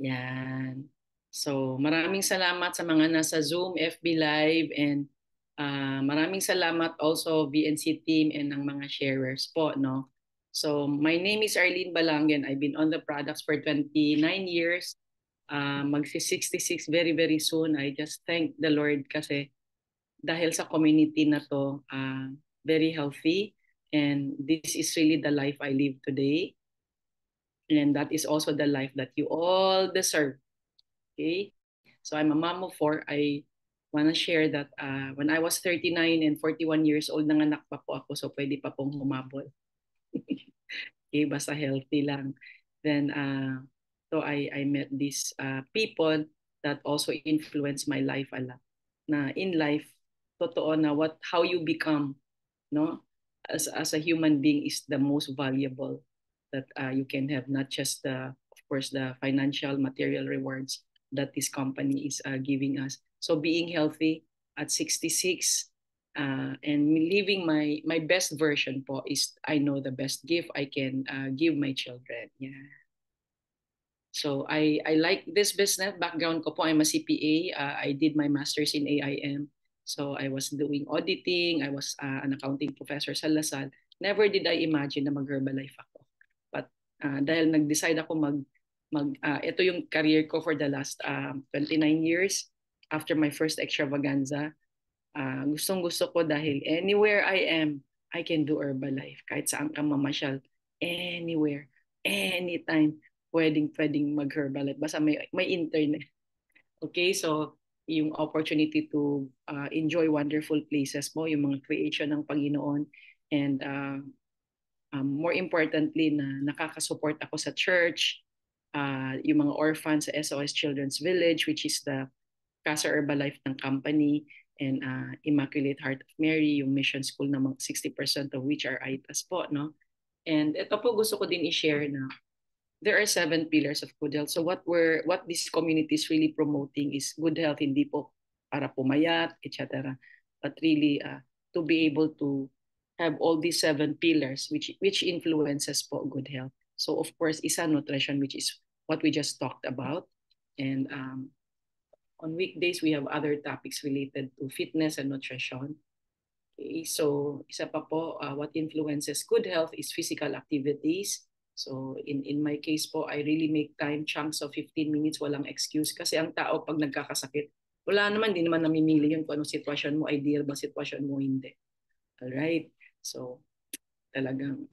Yan. So, maraming salamat sa mga nasa Zoom, FB Live, and maraming salamat also VNC team and ng mga sharers po, no? So, my name is Arlene Balangen. I've been on the products for 29 years. Magsi-66 very, very soon. I just thank the Lord kasi dahil sa community na to, very healthy. And this is really the life I live today. And that is also the life that you all deserve. Okay? So I'm a mom of four. I want to share that when I was 39 and 41 years old, nanganak pa po ako. So pwede pa pong humabol. Okay? Basta healthy lang. Then, I met these people that also influenced my life a lot. Na in life, totoo na how you become, no? As a human being is the most valuable that you can have, not just of course, the financial material rewards that this company is giving us. So being healthy at 66 and living my best version po is, I know, the best gift I can give my children. Yeah. So I like this business. Background ko po, I'm a CPA. I did my master's in AIM. So I was doing auditing. I was an accounting professor sa Lasal. Never did I imagine na mag-Herbalife ako. But dahil nag-decide ako ito yung career ko for the last 29 years after my first extravaganza. Gustong-gusto ko dahil anywhere I am, I can do Herbalife. Kahit saan ka mamasyal, anywhere, anytime, pwedeng mag-Herbalife. Basta may internet. Okay, so yung opportunity to enjoy wonderful places mo, yung mga creation ng Panginoon, and more importantly, na nakakasupport ako sa church, yung mga orphans sa SOS Children's Village, which is the Casa Herbalife ng company, and Immaculate Heart of Mary, yung mission school na 60% of which are ITAS po, no? And ito po gusto ko din i-share na there are 7 pillars of good health. So what this community is really promoting is good health, hindi po para pumayat, etc. But really to be able to have all these 7 pillars which influences po good health. So of course, isa nutrition, which is what we just talked about. And on weekdays, we have other topics related to fitness and nutrition. Okay, so isa pa po, what influences good health is physical activities. So in my case po, I really make time, chunks of 15 minutes, walang excuse. Kasi ang tao pag nagkakasakit, wala naman, di naman namimili yun kung anong sitwasyon mo, ideal ba sitwasyon mo, hindi. Alright, so talagang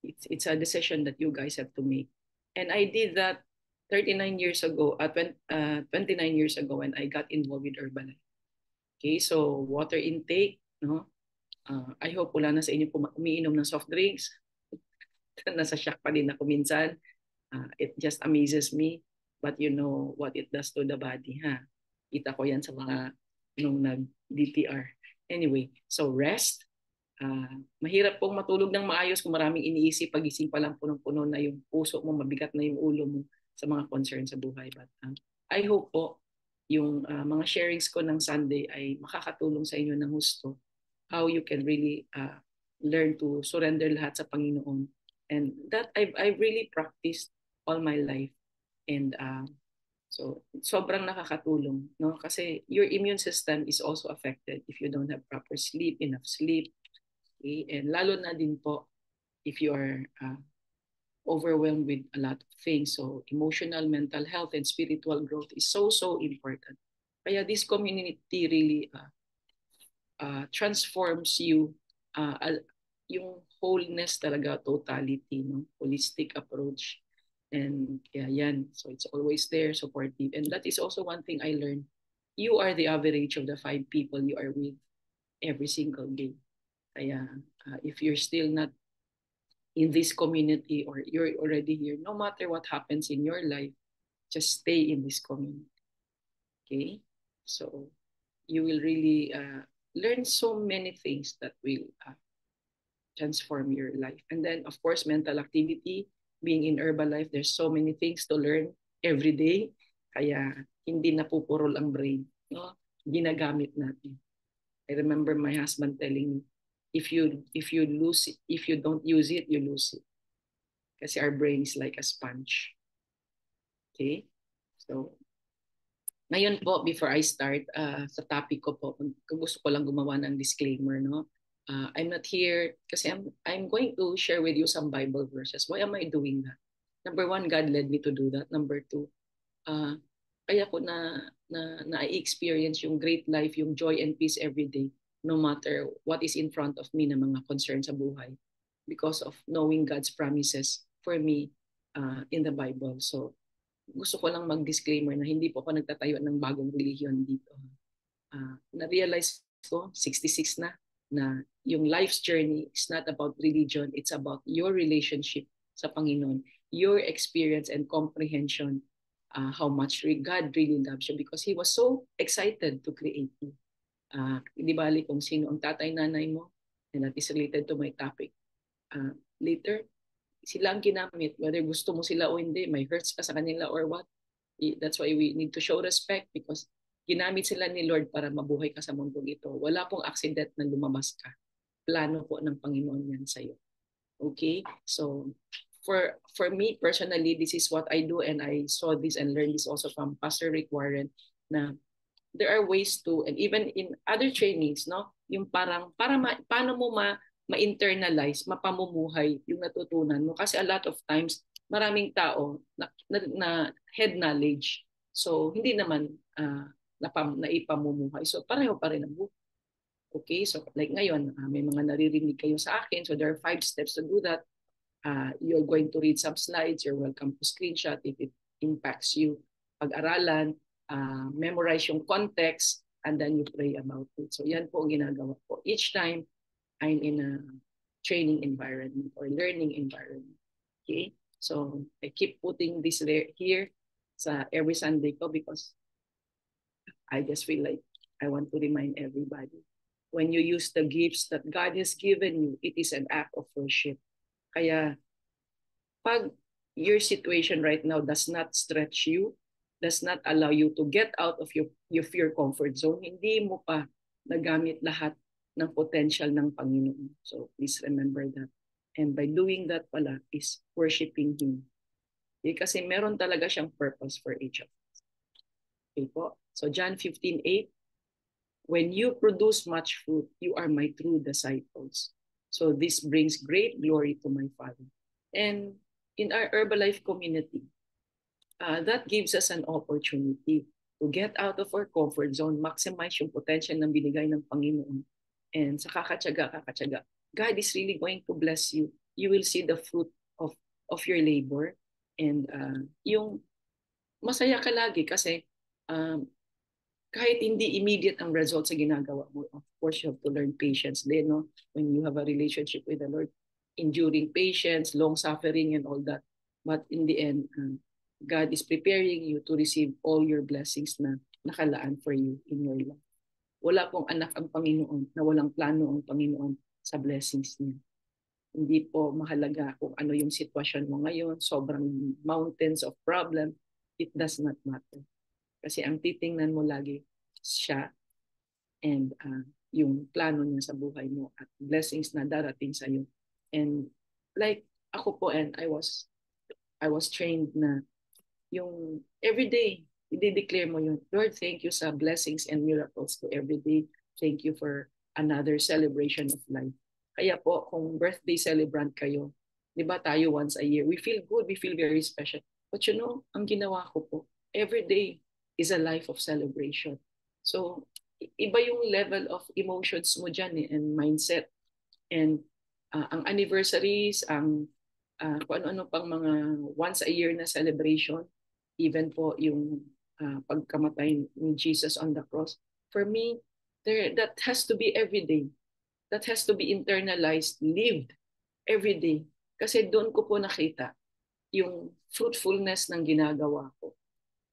it's a decision that you guys have to make. And I did that 39 years ago, 29 years ago when I got involved with Herbalife. Okay, so water intake, no? I hope wala na sa inyo umiinom ng soft drinks. Nasa shock pa din ako minsan. It just amazes me. But you know what it does to the body, ha? Kita ko yan sa mga nung nag-DTR. Anyway, so rest. Mahirap pong matulog ng maayos kung maraming iniisip. Pagising pa lang punong-puno na yung puso mo, mabigat na yung ulo mo sa mga concern sa buhay. But I hope po yung mga sharings ko ng Sunday ay makakatulong sa inyo ng husto how you can really learn to surrender lahat sa Panginoon. And that I've really practiced all my life. And so sobrang nakakatulong, no? Kasi your immune system is also affected if you don't have proper sleep, enough sleep. Okay? And lalo na din po if you are overwhelmed with a lot of things. So emotional, mental health, and spiritual growth is so important. Kaya this community really transforms you, yung wholeness talaga, totality, no? Holistic approach. And yeah, yan. So it's always there, supportive. And that is also one thing I learned. You are the average of the 5 people you are with every single day. Kaya if you're still not in this community or you're already here, no matter what happens in your life, just stay in this community. Okay? So you will really learn so many things that will transform your life. And then, of course, mental activity. Being in Herbalife, there's so many things to learn every day. Kaya hindi napupurol ang brain. No? Ginagamit natin. I remember my husband telling me, if you lose it, if you don't use it, you lose it. Kasi our brain is like a sponge. Okay? So, ngayon po, before I start sa topic ko po, gusto ko lang gumawa ng disclaimer, no? I'm not here kasi I'm going to share with you some Bible verses. Why am I doing that? Number one, God led me to do that. Number two, uh, kaya ko na-experience yung great life, yung joy and peace every day, no matter what is in front of me na mga concerns sa buhay, because of knowing God's promises for me in the Bible. So, gusto ko lang mag-disclaimer na hindi po ako nagtatayo ng bagong relihiyon dito. Na-realize ko, 66 na yung life's journey is not about religion, it's about your relationship sa Panginoon, your experience and comprehension how much God really loves you because He was so excited to create you. Di bali kung sino ang tatay nanay mo, and that is related to my topic. Later, sila ang ginamit, whether gusto mo sila o hindi, may hurts ka sa kanila or what. That's why we need to show respect because ginamit sila ni Lord para mabuhay ka sa mundong ito. Wala pong accident na lumabas ka. Plano po ng Panginoon yan sa'yo. Okay? So, for me personally, this is what I do and I saw this and learned this also from Pastor Rick Warren na there are ways to, and even in other trainings, no? Yung parang, paano mo ma-internalize, mapamumuhay yung natutunan mo. Kasi a lot of times, maraming tao na head knowledge. So, hindi naman naipamumuhay. So, pareho pa rin ang buhay. Okay, so like ngayon, may mga naririnig kayo sa akin. So, there are 5 steps to do that. You're going to read some slides. You're welcome to screenshot if it impacts you. Pag-aralan, memorize yung context, and then you pray about it. So yan po ang ginagawa ko. Each time I'm in a training environment or learning environment. Okay? So I keep putting this here sa every Sunday ko because I just feel like I want to remind everybody. When you use the gifts that God has given you, it is an act of worship. Kaya pag your situation right now does not stretch you, does not allow you to get out of your comfort zone, hindi mo pa nagamit lahat ng potential ng Panginoon. So please remember that. And by doing that pala is worshiping Him. Kasi meron talaga siyang purpose for each of us. Okay po? So John 15:8, when you produce much fruit, you are my true disciples. So this brings great glory to my Father. And in our Herbalife community, that gives us an opportunity to get out of our comfort zone, maximize yung potential ng binigay ng Panginoon. And sa kakatyaga, God is really going to bless you. You will see the fruit of your labor. And yung masaya ka lagi kasi kahit hindi immediate ang result sa ginagawa mo, of course, you have to learn patience din, no? When you have a relationship with the Lord, enduring patience, long suffering, and all that. But in the end, God is preparing you to receive all your blessings na nakalaan for you in your life. Wala pong anak ang Panginoon na walang plano ang Panginoon sa blessings niya. Hindi po mahalaga kung ano yung sitwasyon mo ngayon, sobrang mountains of problem, it does not matter. Kasi ang titingnan mo lagi siya and yung plano niya sa buhay mo at blessings na darating sa iyo. And like ako po, and I was trained na yung everyday i-declare mo yun, Lord, thank you sa blessings and miracles ko everyday. Thank you for another celebration of life. Kaya po, kung birthday celebrant kayo, di ba tayo once a year, we feel good, we feel very special. But you know, ang ginawa ko po, every day is a life of celebration. So, iba yung level of emotions mo dyan and mindset. And ang anniversaries, kung ano-ano pang mga once a year na celebration, even po yung pagkamatay ni Jesus on the cross. For me, that has to be every day. That has to be internalized, lived every day. Kasi doon ko po nakita yung fruitfulness ng ginagawa ko.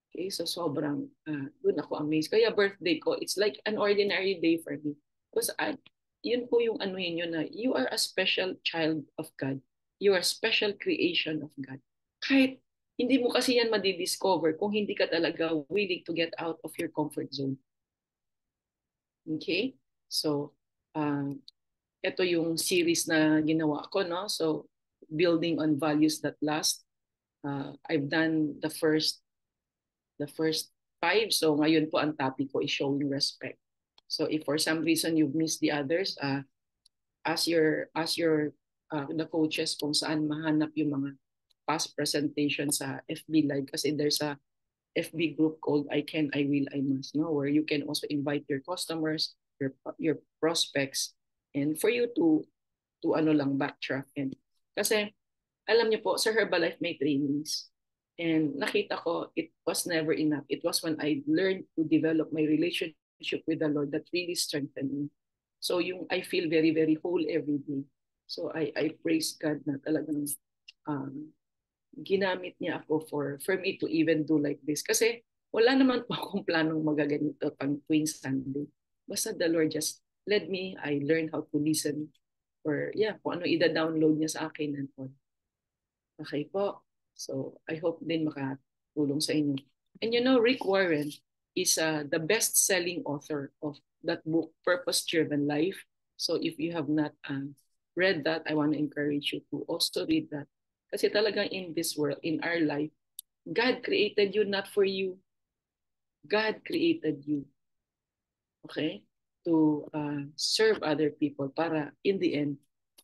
Okay, so sobrang doon ako amazed. Kaya birthday ko, it's like an ordinary day for me. Because yun po yung ano yun na you are a special child of God. You are a special creation of God. Kahit hindi mo kasi yan madidiscover kung hindi ka talaga willing to get out of your comfort zone. Okay? So, ito yung series na ginawa ko, no? So, building on values that last. I've done the first the first five. So ngayon po ang topic ko is showing respect. So if for some reason you've missed the others, ask your the coaches kung saan mahanap yung mga past presentation sa FB Live kasi there's a FB group called I Can, I Will, I Must, no, where you can also invite your customers, your prospects, and for you to ano lang backtrack and kasi alam niyo po sa Herbalife may trainings and nakita ko it was never enough. It was when I learned to develop my relationship with the Lord that really strengthened me. So yung I feel very very whole every day. So I praise God na talagang um, ginamit niya ako for me to even do like this. Kasi wala naman po akong planong magaganito pang tuwing Sunday. Basta the Lord just led me. I learned how to listen or yeah, kung ano ida-download niya sa akin and all. Okay po. So I hope din makatulong sa inyo. And you know, Rick Warren is the best-selling author of that book, Purpose Driven Life. So if you have not read that, I want to encourage you to also read that. Kasi talagang in this world, in our life, God created you not for you. God created you, okay? To serve other people para in the end,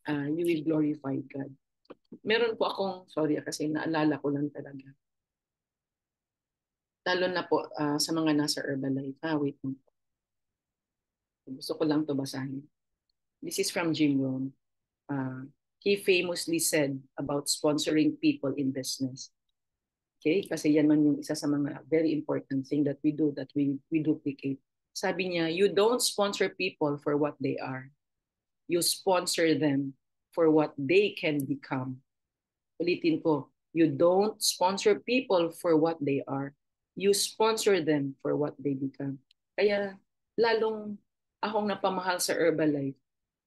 you will glorify God. Meron po akong, sorry kasi naalala ko lang talaga. Lalo na po sa mga nasa Herbalife. Wait lang. Gusto ko lang to basahin. This is from Jim Rohn. Uh, he famously said about sponsoring people in business. Okay? Kasi yan man yung isa sa mga very important thing that we do, that we duplicate. Sabi niya, you don't sponsor people for what they are. You sponsor them for what they can become. Ulitin ko, you don't sponsor people for what they are. You sponsor them for what they become. Kaya lalong akong napamahal sa Herbalife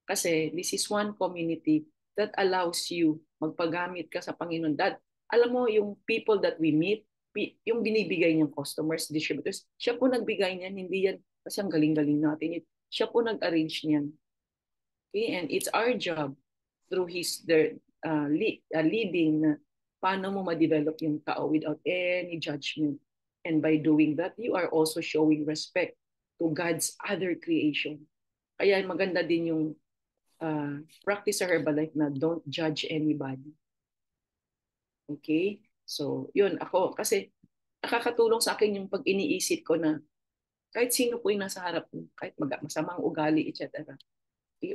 kasi this is one community that allows you magpagamit ka sa Panginoon. That, alam mo, yung people that we meet, yung binibigay niyang customers, distributors, siya po nagbigay niyan, hindi yan kasi ang galing-galing natin. Siya po nag-arrange niyan. Okay? And it's our job through leading na paano mo ma-develop yung tao without any judgment. And by doing that, you are also showing respect to God's other creation. Kaya maganda din yung practice sa Herbalife na don't judge anybody. Okay? So, yun ako. Kasi nakakatulong sa akin yung pag iniisip ko na kahit sino po yung nasa harap mo, kahit masamang ugali, etc.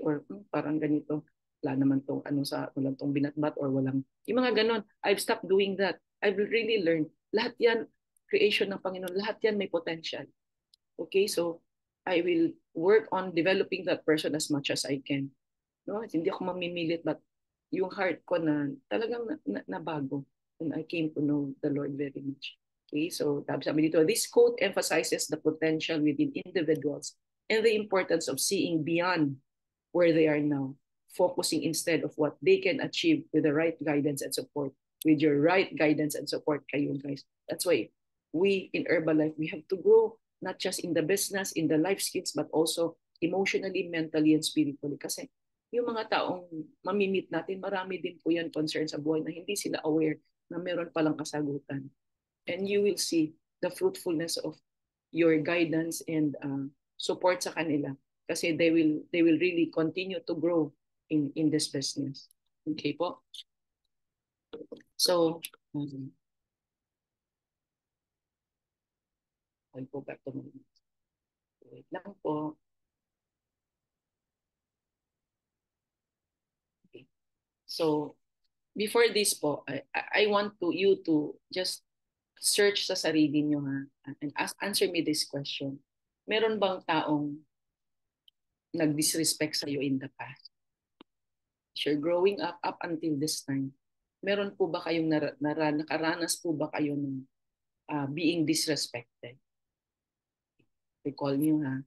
Or parang ganito, wala naman tong ano sa walang tong binatbat or walang yung mga ganon. I've stopped doing that. I've really learned. Lahat yan creation ng Panginoon. Lahat yan may potential. Okay, so I will work on developing that person as much as I can. No, hindi ako mamimilit but yung heart ko na talagang nabago when I came to know the Lord very much. Okay, so sabi dito, this quote emphasizes the potential within individuals and the importance of seeing beyond where they are now, focusing instead of what they can achieve with the right guidance and support. With your right guidance and support kayo guys. That's why we in Herbalife, we have to grow not just in the business, in the life skills, but also emotionally, mentally, and spiritually. Kasi yung mga taong mamimit natin, marami din po yan concern sa buhay na hindi sila aware na meron palang kasagutan. And you will see the fruitfulness of your guidance and support sa kanila kasi they will really continue to grow in this business. Okay po? So, I'll go back to my notes. Wait lang po. Okay. So, before this po, I want you to just search sa sarili niyo ha and answer me this question. Meron bang taong nag-disrespect sa iyo in the past? You're growing up until this time. Meron po ba kayong nakaranas po ba kayo ng being disrespected? Recall niyo ha.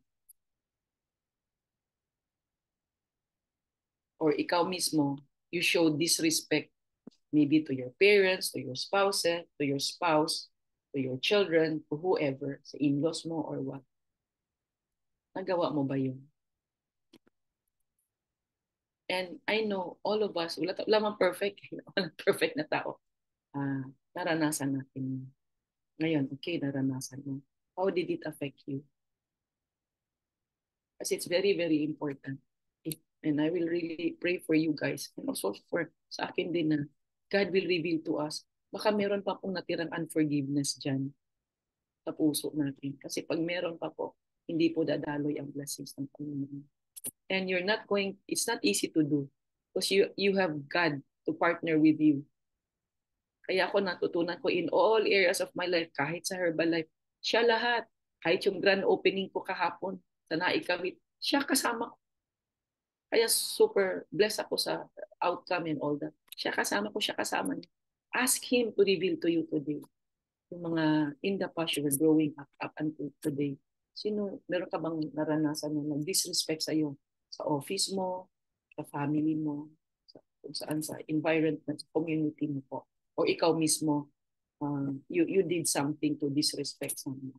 Or ikaw mismo, you show disrespect maybe to your parents, to your spouse, to your children, to whoever, sa in-laws mo or what. Nagawa mo ba yun? And I know all of us, wala man perfect, wala perfect na tao. Naranasan natin yun. Ngayon, okay, naranasan mo. How did it affect you? Kasi it's very, very important. And I will really pray for you guys. And also for sa akin din na God will reveal to us. Baka meron pa pong natirang unforgiveness dyan sa puso natin. Kasi pag meron pa po, hindi po dadaloy ang blessings ng Panginoon. And you're not going, it's not easy to do. Because you have God to partner with you. Kaya ako natutunan ko in all areas of my life, kahit sa Herbalife, siya lahat. Kahit yung grand opening ko kahapon sa Naikawit, siya kasama ko. Kaya super blessed ako sa outcome and all that. Siya kasama ko, siya kasama niya. Ask Him to reveal to you today. Yung mga in the past you were growing up until today. Meron ka bang naranasan na nag-disrespect sa iyo? Sa office mo, sa family mo, kung saan sa environment, community mo po. O ikaw mismo, you did something to disrespect someone.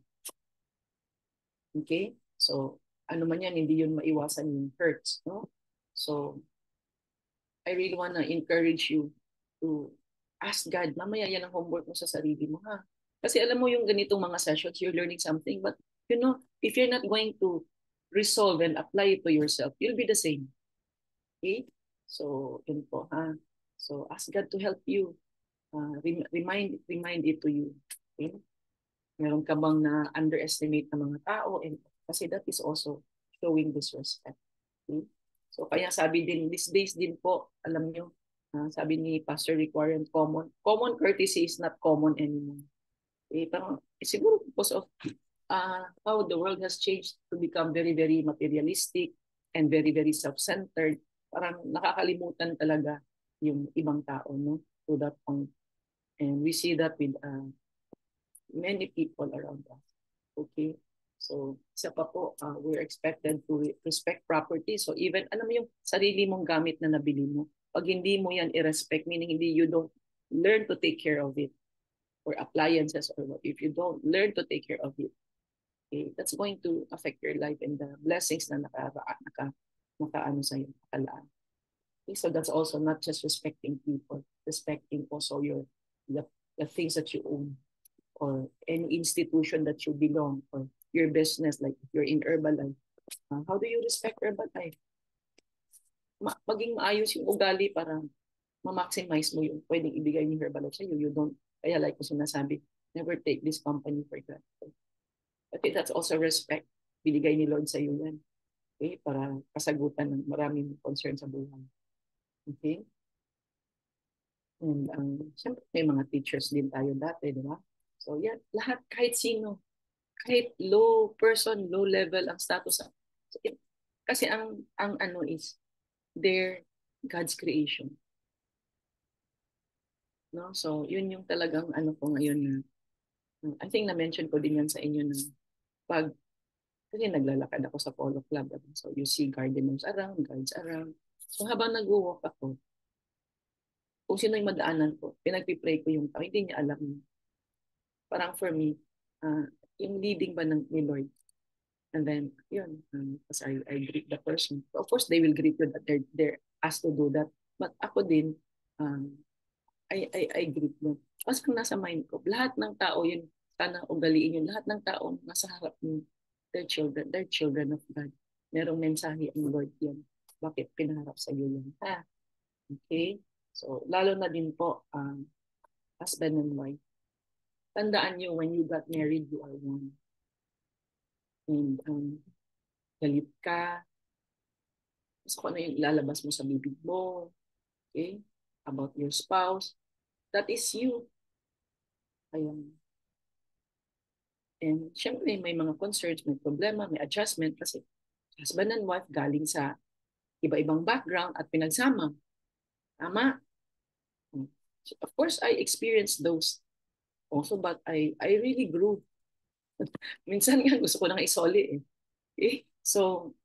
Okay? So, ano man yan, hindi yun maiwasan yung hurts. No? So, I really wanna encourage you to ask God. Mamaya yan ang homework mo sa sarili mo, ha? Kasi alam mo yung ganitong mga sessions, you're learning something. But, if you're not going to resolve and apply it to yourself, you'll be the same. Okay? So, yun po, ha? So, ask God to help you. Remind it to you. Okay? Meron ka bang na-underestimate na mga tao? And, kasi that is also showing disrespect. Okay? So kaya sabi din, these days din po, alam nyo, sabi ni Pastor Rick Warren, common courtesy is not common anymore. Parang, siguro because of how the world has changed to become very, very materialistic and very, very self-centered, parang nakakalimutan talaga yung ibang tao, no? To that point. And we see that with many people around us. Okay? So, isa pa po, we're expected to respect property. So, even, alam mo yung sarili mong gamit na nabili mo, pag hindi mo yan i-respect, meaning you don't learn to take care of it, or appliances or what, if you don't learn to take care of it, okay, that's going to affect your life and the blessings na nakaano sa'yo, nakalaan. Okay, so that's also not just respecting people, respecting also the things that you own, or any institution that you belong, or your business, like if you're in Herbalife. How do you respect Herbalife? Maging maayos yung ugali para ma-maximize mo yung pwedeng ibigay ni Herbalife sa'yo. You don't, kaya like ko sinasabi, never take this company for granted. Okay, that's also respect. Binigay ni Lord sa'yo yan. Okay, para kasagutan ng maraming concern sa buhay. Okay? And siyempre may mga teachers din tayo dati, di ba? So yan, lahat, kahit sino, kahit low person, low level ang status. Kasi ang ano is, they're God's creation. No? So, yun yung talagang ano ko ngayon na, I think na-mention ko din yan sa inyo na pag, kasi naglalakad ako sa Polo Club. So, you see gardeners around, guides around. So, habang nag-walk ako, kung sino yung madaanan ko, pinagpipray ko yung tao, hindi niya alam. Parang for me, yung leading ba ni Lord. And then, yun, because I greet the person. So, of course, they will greet you that they're asked to do that. But ako din, I greet them. Tapos kung nasa mind ko, lahat ng tao yun, sana ugaliin yun, lahat ng tao nasa harap mo, they're children of God. Merong mensahe ang Lord yan. Bakit pinaharap sa iyo yan? Okay? So, lalo na din po, husband and wife. Tandaan nyo, when you got married, you are one. And galit ka, so kung ano yung lalabas mo sa bibig mo, okay? About your spouse, that is you. Ayun. And syempre may mga concerns, may problema, may adjustment kasi husband and wife galing sa iba-ibang background at pinagsama. Tama? So, of course, I experienced those also, but I really grew. Minsan nga gusto ko nang isoli eh. Okay? So,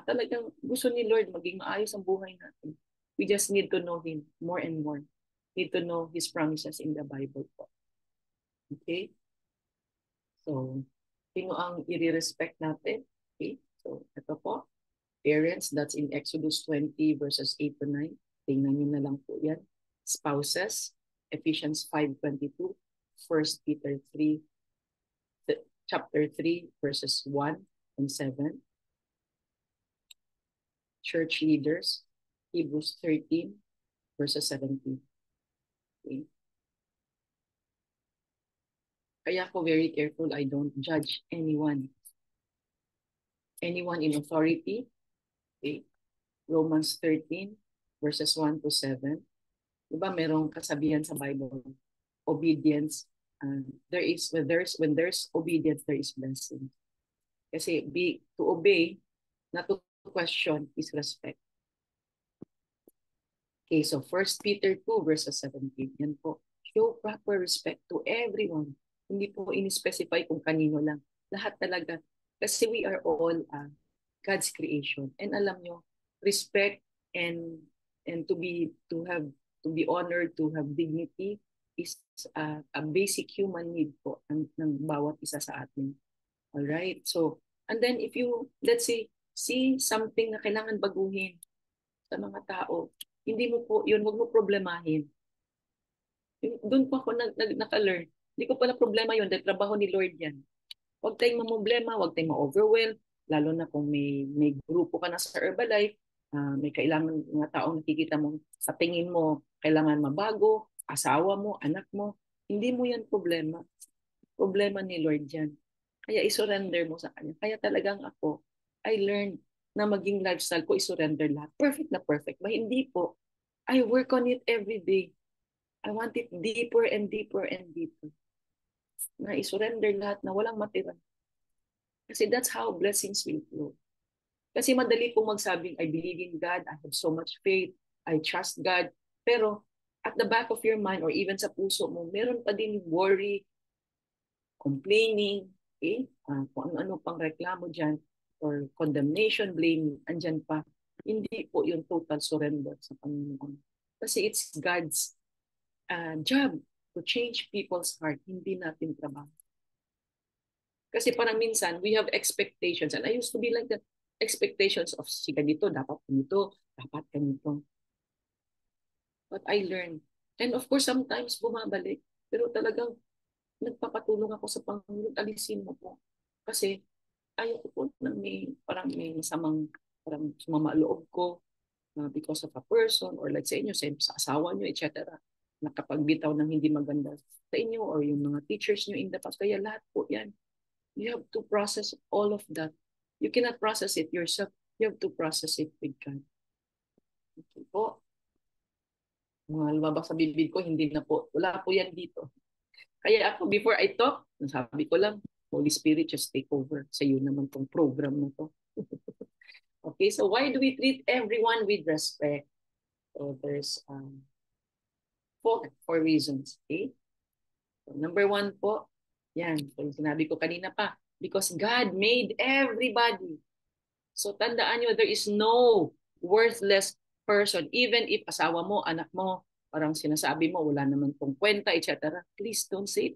talagang gusto ni Lord maging maayos ang buhay natin. We just need to know Him more and more. Need to know His promises in the Bible po. Okay? So, sino ang i-respect natin? Okay? So, ito po. Parents, that's in Exodus 20 verses 8 to 9. Tingnan nyo na lang po yan. Spouses, Ephesians 5:22. First Peter 3, chapter 3, verses 1 and 7. Church leaders, Hebrews 13, verses 17. Okay. Kaya ako very careful, I don't judge anyone. Anyone in authority. Okay. Romans 13, verses 1 to 7. Diba merong kasabihan sa Bible, obedience, when there's obedience, there is blessing. Kasi to obey, not to question, is respect. Okay, so 1 Peter 2 verses 17. Yan po. Show proper respect to everyone. Hindi po in-specify kung kanino lang. Lahat talaga. Kasi we are all God's creation. And alam nyo, respect and to be honored, to have dignity is a basic human need po ng bawat isa sa atin. All right? So, and then if you, let's say, see something na kailangan baguhin sa mga tao, hindi mo po, yun, huwag mo problemahin. Doon po ako naka-learn. Hindi ko pala problema yun, dahil trabaho ni Lord yan. Huwag tayong mamblema, huwag tayong ma-overwhelm, lalo na kung may grupo ka na sa Herbalife, may kailangan mga taong nakikita mo, sa tingin mo, kailangan mabago, asawa mo, anak mo, hindi mo yan problema. Problema ni Lord yan. Kaya isurrender mo sa Kanya. Kaya talagang ako, I learned na maging lifestyle ko, isurrender lahat. Perfect na perfect. Ba, hindi po. I work on it every day. I want it deeper and deeper and deeper. Na isurrender lahat na walang matira. Kasi that's how blessings will flow. Kasi madali pong magsabing, I believe in God, I have so much faith, I trust God. Pero at the back of your mind or even sa puso mo, meron pa din worry, complaining, okay? Kung ano-ano pang reklamo dyan, or condemnation, blaming, andyan pa. Hindi po yung total surrender sa Panginoon. Kasi it's God's job to change people's heart, hindi natin trabaho. Kasi parang minsan, we have expectations. And I used to be like that. Expectations of si ganito, dapat ganito, dapat ganito. But I learned. And of course, sometimes bumabalik. Pero talagang nagpapatulong ako sa Panginoon, alisin mo po. Kasi ayoko po na parang may masamang, parang sumama loob ko because of a person or let's say inyo, sa asawa nyo, etc. Nakapagbitaw ng hindi maganda sa inyo or yung mga teachers nyo in the past. Kaya lahat po yan. You have to process all of that. You cannot process it yourself. You have to process it with God. Okay po. Mga lumabas sa bibig ko, hindi na po. Wala po yan dito. Kaya ako, before I talk, sabi ko lang, Holy Spirit, just take over. Sa iyo naman tong program na to. Okay, so why do we treat everyone with respect? So there's four reasons. Okay? So, number one po, yan. So yung sinabi ko kanina pa, because God made everybody. So tandaan nyo, there is no worthless person. Even if asawa mo, anak mo, parang sinasabi mo, wala naman pong kwenta, etc. Please don't say it.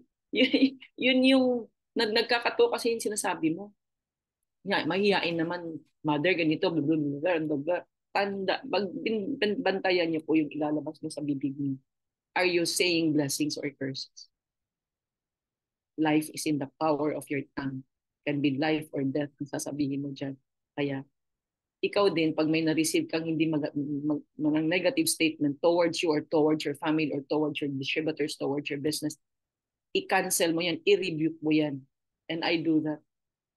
Yun yung nagkakato kasi yung sinasabi mo. Mahihain naman, mother, ganito, blah, blah, blah, blah, blah. Bantayan niyo po yung ilalabas mo sa bibig niyo. Are you saying blessings or curses? Life is in the power of your tongue. Can be life or death ang sasabihin mo dyan. Kaya, ikaw din, pag may na-receive kang hindi negative statement towards you or towards your family or towards your distributors, towards your business, i-cancel mo yan, i-rebuke mo yan. And I do that.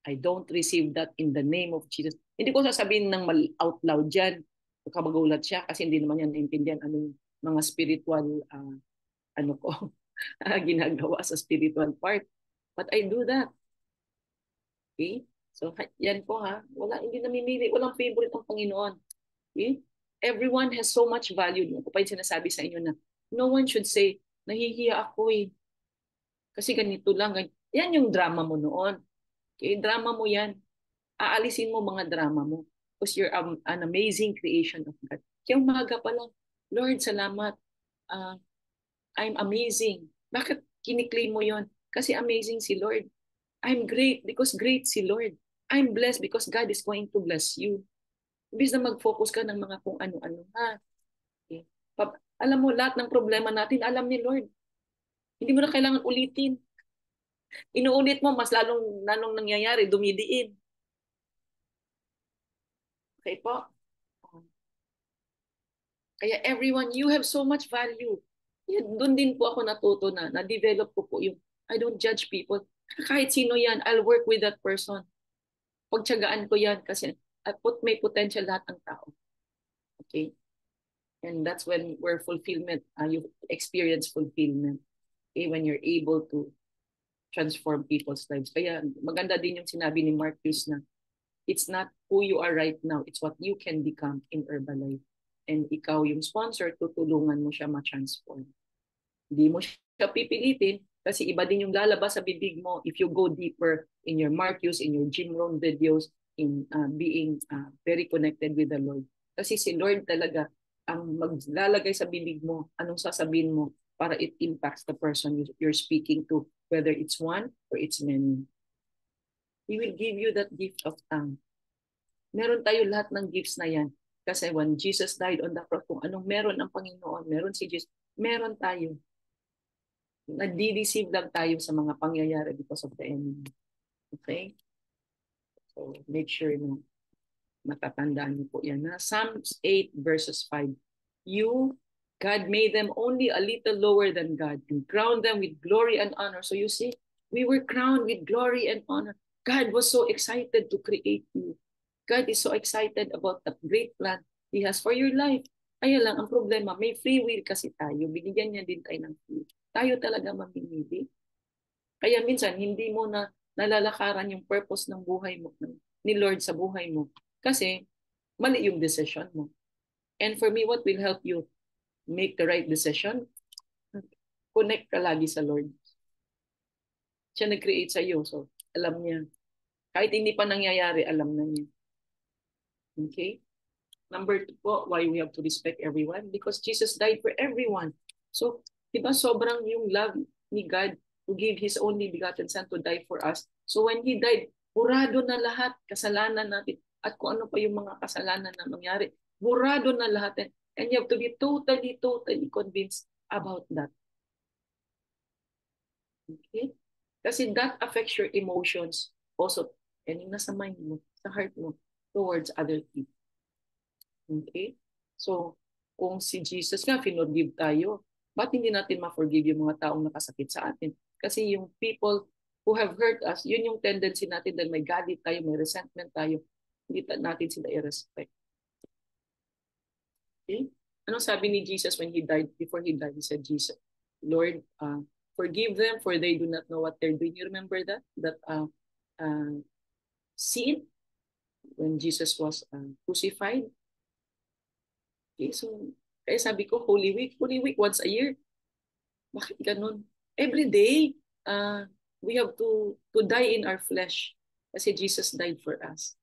I don't receive that in the name of Jesus. Hindi ko sasabihin ng out loud dyan. Kabagulat siya kasi hindi naman yan naintindihan anong mga spiritual ginagawa sa spiritual part. But I do that. Okay? So, yan po ha. Hindi namimili. Walang favorite ang Panginoon. Okay? Everyone has so much value. Ako pa yung sinasabi sa inyo na no one should say, nahihiya ako eh. Kasi ganito lang. Yan yung drama mo noon. Okay? Drama mo yan. Aalisin mo mga drama mo. Because you're an amazing creation of God. Kaya umaga pa lang, Lord, salamat. I'm amazing. Bakit kiniklaim mo yon? Kasi amazing si Lord. I'm great because great si Lord. I'm blessed because God is going to bless you. Imbis na mag-focus ka ng mga kung ano-ano. Okay. Alam mo, lahat ng problema natin, alam ni Lord. Hindi mo na kailangan ulitin. Inuulit mo, mas lalong nangyayari, dumidiin. Okay po? Kaya everyone, you have so much value. Yan, doon din po ako natuto na-develop ko po yung I don't judge people. Kahit sino yan, I'll work with that person. Pagtsagaan ko yan kasi may potential lahat ng tao. Okay? And that's when we're fulfillment, you experience fulfillment. Okay? When you're able to transform people's lives. Kaya maganda din yung sinabi ni Marcus na it's not who you are right now, it's what you can become in Herbalife. And ikaw yung sponsor, tutulungan mo siya ma-transform. Hindi mo siya pipilitin kasi iba din yung lalabas sa bibig mo if you go deeper in your Marcus, in your Jim Rohn videos, in being very connected with the Lord. Kasi si Lord talaga ang maglalagay sa bibig mo, anong sasabihin mo para it impacts the person you're speaking to, whether it's one or it's many. He will give you that gift of tongue. Meron tayo lahat ng gifts na yan. Kasi when Jesus died on the cross, kung anong meron ng Panginoon, meron si Jesus, meron tayo. Nadi-deceive lang tayo sa mga pangyayari because of the enemy. Okay? So, make sure na matatandaan niyo po yan. Psalms 8 verses 5. You, God made them only a little lower than God and crowned them with glory and honor. So you see, we were crowned with glory and honor. God was so excited to create you. God is so excited about the great plan He has for your life. Kaya lang, ang problema, may free will kasi tayo. Binigyan niya din tayo ng free. Tayo talaga mamimili. Kaya minsan, hindi mo na nalalakaran yung purpose ng buhay mo, ni Lord sa buhay mo. Kasi, mali yung decision mo. And for me, what will help you make the right decision? Connect ka lagi sa Lord. Siya nag-create sa iyo, so alam niya. Kahit hindi pa nangyayari, alam na niya. Okay? Number 2 po, why we have to respect everyone? Because Jesus died for everyone. So, di ba sobrang yung love ni God to give His only begotten Son to die for us. So when He died, burado na lahat kasalanan natin at kung ano pa yung mga kasalanan na mangyari. Burado na lahat. And you have to be totally convinced about that. Okay? Kasi that affects your emotions also. And yung nasa mind mo, sa heart mo, towards other people. Okay? So, kung si Jesus nga, forgive tayo, ba't hindi natin ma-forgive yung mga taong nakasakit sa atin? Kasi yung people who have hurt us, yun yung tendency natin dahil may galit tayo, may resentment tayo, hindi natin sila i-respect. Okay? Anong sabi ni Jesus when He died, before He died, He said, Jesus, Lord, forgive them for they do not know what they're doing. You remember that? That scene when Jesus was crucified? Okay, so, kaya sabi ko, Holy Week once a year. Bakit ganun? Every day, we have to die in our flesh kasi Jesus died for us.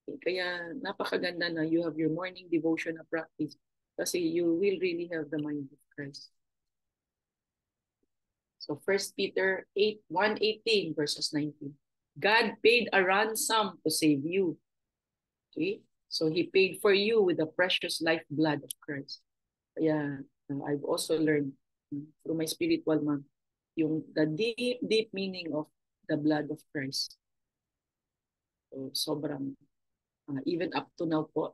Okay, kaya napakaganda na you have your morning devotion na practice kasi you will really have the mind of Christ. So 1 Peter 1:18 verses 19. God paid a ransom to save you. Okay? So He paid for you with the precious lifeblood of Christ. Kaya I've also learned through my spiritual mom the deep meaning of the blood of Christ. So sobrang even up to now po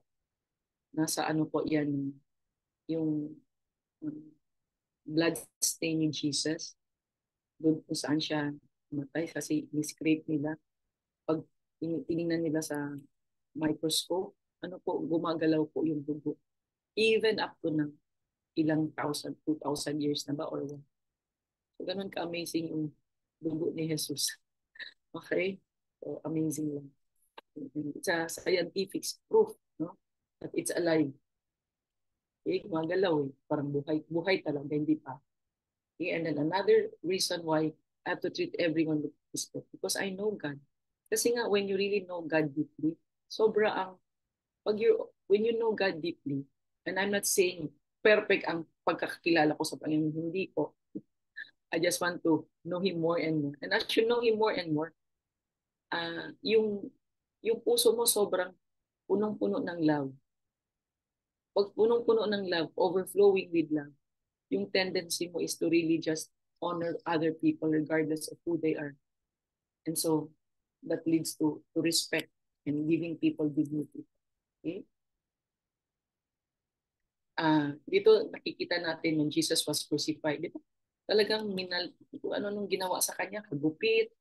nasa ano po yan yung blood stain ni Jesus doon kung saan siya matay kasi ni-scrape nila pag tinignan nila sa microscope ano po gumagalaw po yung dugo even up to now ilang 2,000 years na ba or what. So, ganun ka-amazing yung dugo ni Jesus. Okay? So, amazing lang. It's a scientific proof, no? That it's alive. Okay? Gumagalaw eh. Parang buhay talaga, hindi pa. Okay? And then another reason why I have to treat everyone with respect because I know God. Kasi nga, when you really know God deeply, sobra ang, when you know God deeply, and I'm not saying perfect ang pagkakakilala ko sa Panginoon, hindi po. I just want to know Him more and more. And as you know Him more and more, yung puso mo sobrang punong-puno ng love. Pag punong-puno ng love, overflowing with love, yung tendency mo is to really just honor other people regardless of who they are. And so that leads to respect and giving people dignity. Okay? Dito nakikita natin when Jesus was crucified, di ba? Talagang ano nung ginawa sa kanya, kagupit,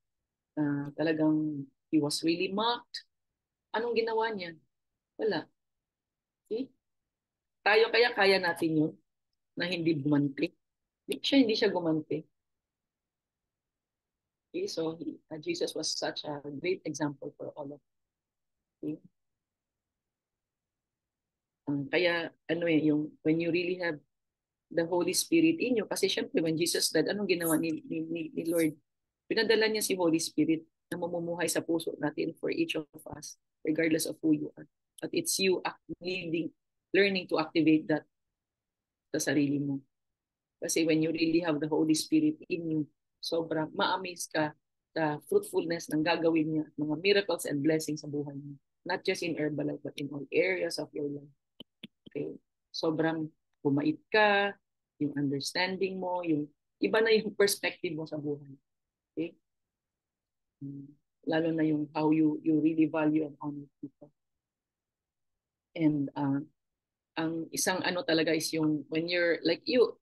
talagang he was really mocked. Anong ginawa niya? Wala. See? Tayo kaya natin yun na hindi gumanti. Hindi siya gumanti. Okay? So Jesus was such a great example for all of us. Okay? Kaya ano yung when you really have the Holy Spirit in you, kasi syempre when Jesus died, anong ginawa ni Lord? Pinadala niya si Holy Spirit na mamumuhay sa puso natin for each of us, regardless of who you are. But it's you learning to activate that sa sarili mo. Kasi when you really have the Holy Spirit in you, sobrang ma-amaze ka sa fruitfulness ng gagawin niya, mga miracles and blessings sa buhay mo. Not just in Herbalife, but in all areas of your life. Okay? Sobrang bumait ka, yung understanding mo, yung iba na yung perspective mo sa buhay. Okay? Lalo na yung how you really value and honor people. And ang isang ano talaga is yung when you're like you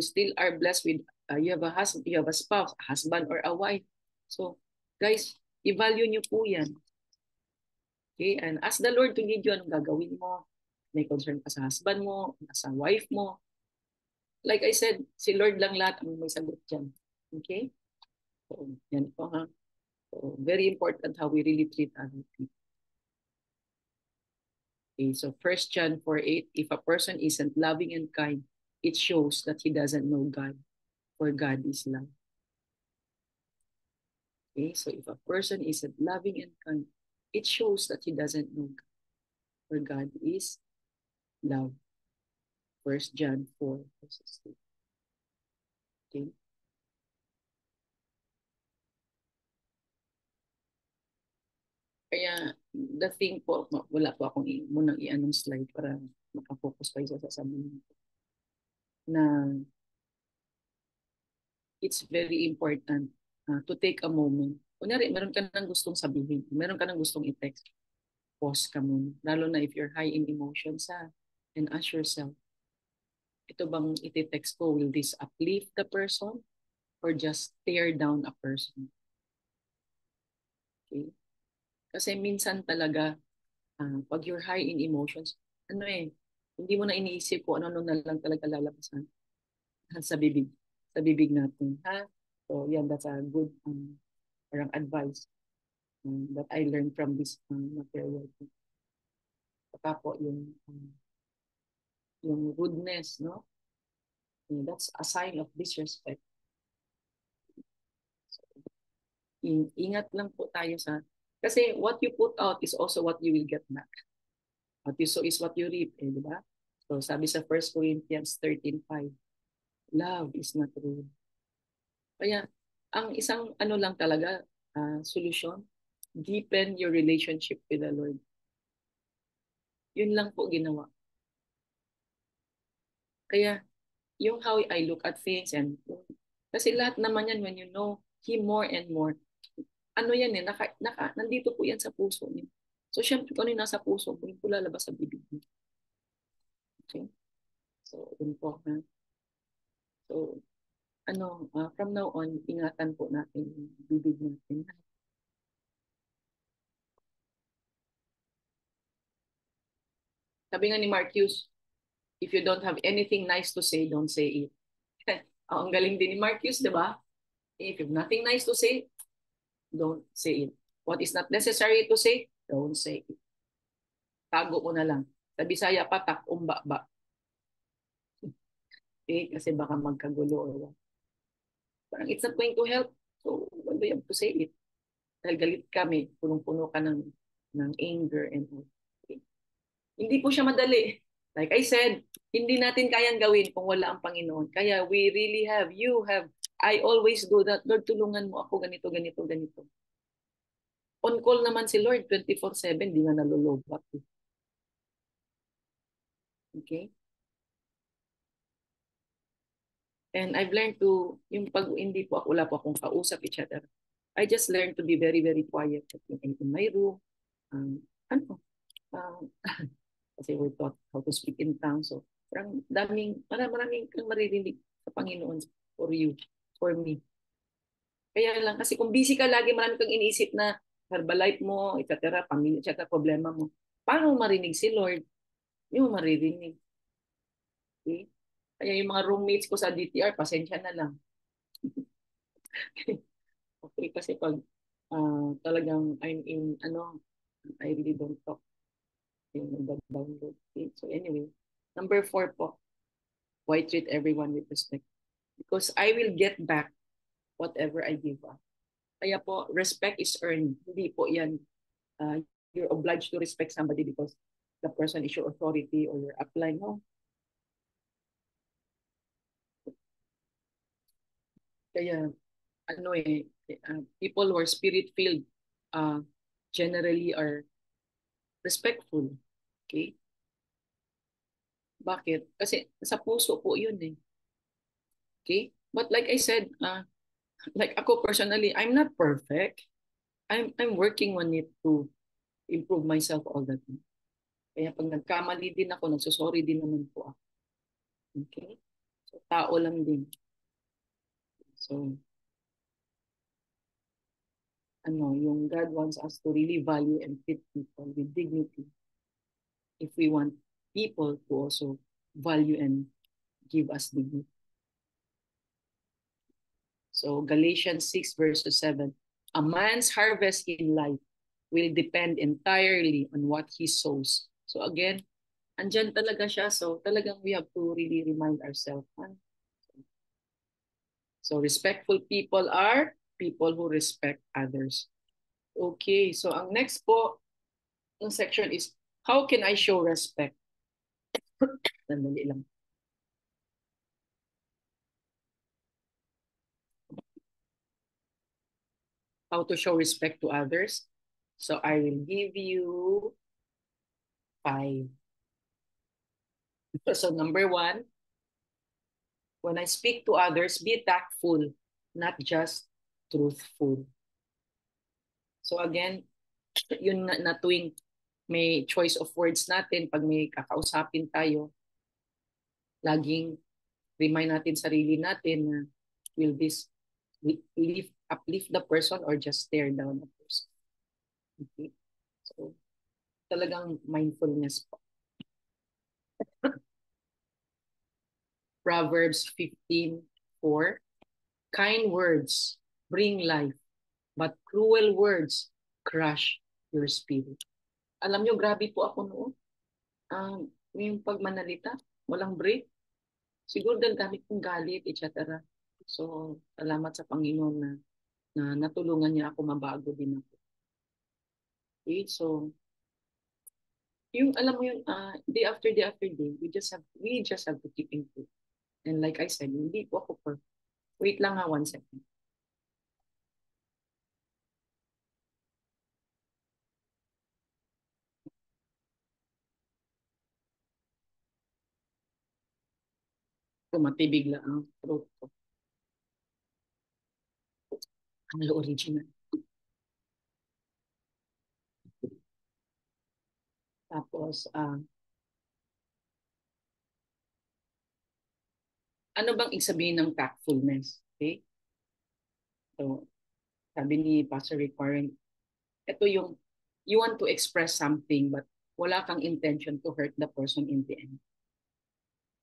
still are blessed with you have a husband, you have a spouse, a husband or a wife. So guys, i-value niyo po yan. Okay? And ask the Lord to lead you anong gagawin mo. May concern ka sa husband mo, sa wife mo. Like I said, si Lord lang lahat ang may sagot dyan. Okay? So, yan po ha. So, very important how we really treat other people. Okay, so 1 John 4:8, if a person isn't loving and kind, it shows that he doesn't know God, for God is love. Okay, so if a person isn't loving and kind, it shows that he doesn't know God, for God is love. 1 John 4, verses 8. Okay. Kaya the thing po, wala po akong munang i-anong slide para makafocus kayo sa sasabihin na it's very important to take a moment. Kunyari, meron ka nang gustong sabihin, meron ka nang gustong i-text, pause ka muna. Lalo na if you're high in emotions, and ask yourself, ito bang iti-text ko, will this uplift the person or just tear down a person? Okay? Kasi minsan talaga, pag you're high in emotions, hindi mo na iniisip kung ano na lang talaga lalabasan sa bibig, sa bibig natin. Ha? So, yan, that's a good parang advice that I learned from this material. Saka po yung rudeness, no? That's a sign of disrespect. So, ingat lang po tayo kasi what you put out is also what you will get back. What you sow is what you reap, di ba? So sabi sa 1 Corinthians 13:5, love is not rude. Kaya ang isang ano lang talaga, solusyon, deepen your relationship with the Lord. Yun lang po ginawa. Kaya yung how I look at things kasi lahat naman yan when you know Him more and more, ano yan nandito po yan sa puso niyo. So syempre kung ano yung nasa puso mo, yun po lalabas sa bibig mo. Okay? So yun po. So from now on, ingatan po natin yung bibig natin. Sabi nga ni Marcus, if you don't have anything nice to say, don't say it. Ang galing din ni Marcus, di ba? If you have nothing nice to say, don't say it. What is not necessary to say, don't say it. Tago mo na lang. Sa Bisaya, patak, umba-ba. Okay? Kasi baka magkagulo or what. Parang it's not going to help. So, why do you have to say it? Dahil galit kami, punong-puno ka ng anger and all. Okay? Hindi po siya madali. Like I said, hindi natin kayang gawin kung wala ang Panginoon. Kaya we really I always do that. Lord, tulungan mo ako ganito, ganito, ganito. On call naman si Lord 24/7, di nga nalulobak. Okay? And I've learned to, yung pag hindi po ako, wala po akong kausap, etc. I just learned to be very, very quiet in my room. Um, ano, um, kasi we're taught how to speak in tongues. So, maraming kang maririnig sa Panginoon for you, for me. Kaya lang, kasi kung busy ka lagi, marami kang iniisip na Herbalife mo, etc., pamilya, etc., problema mo. Paano marinig si Lord? Hindi mo maririnig. Okay? Kaya yung mga roommates ko sa DTR, pasensya na lang. Okay, kasi pag talagang I'm in, I really don't talk. Yung nag-download. Okay? So anyway, number 4 po, why treat everyone with respect? Because I will get back whatever I give up. Kaya po, respect is earned. Hindi po yan, uh, you're obliged to respect somebody because the person is your authority or your upline. No. Kaya, people who are spirit-filled uh, generally are respectful. Okay? Bakit? Kasi sa puso po yun eh. Okay? But like I said, like ako personally, I'm not perfect. I'm working on it to improve myself all the time. Kaya pag nagkamali din ako, nagsusorry din naman po ako. Okay? So, tao lang din. So, yung God wants us to really value and treat people with dignity if we want people to also value and give us dignity. So Galatians 6 verses 7, a man's harvest in life will depend entirely on what he sows. So again, andyan talaga siya. So talagang we have to really remind ourselves. So respectful people are people who respect others. Okay, so ang next po, yung section is, how can I show respect? Sandali lang. How to show respect to others. So I will give you 5. So number 1, when I speak to others, be tactful, not just truthful. So again, yun na tuwing may choice of words natin, pag may kakausapin tayo, laging remind natin sarili natin na will this uplift the person or just tear down the person. Okay? So talagang mindfulness po. Proverbs 15:4, kind words bring life, but cruel words crush your spirit. Alam nyo, grabe po ako noon. Yung pagmanalita, walang break. Siguro dahil gamit kong galit, etc. So, salamat sa Panginoon na natulungan niya ako mabago din ako. Okay, so, yung alam mo yung day after day, we just have to keep improving. And like I said, hindi po ako perfect. Wait lang ha, 1 second. Tumatibig lang ang throat ko. Ang original. Tapos, ano bang ibig sabihin ng tactfulness? Okay? So, sabi ni Pastor Rick Warren, ito yung, you want to express something but wala kang intention to hurt the person in the end.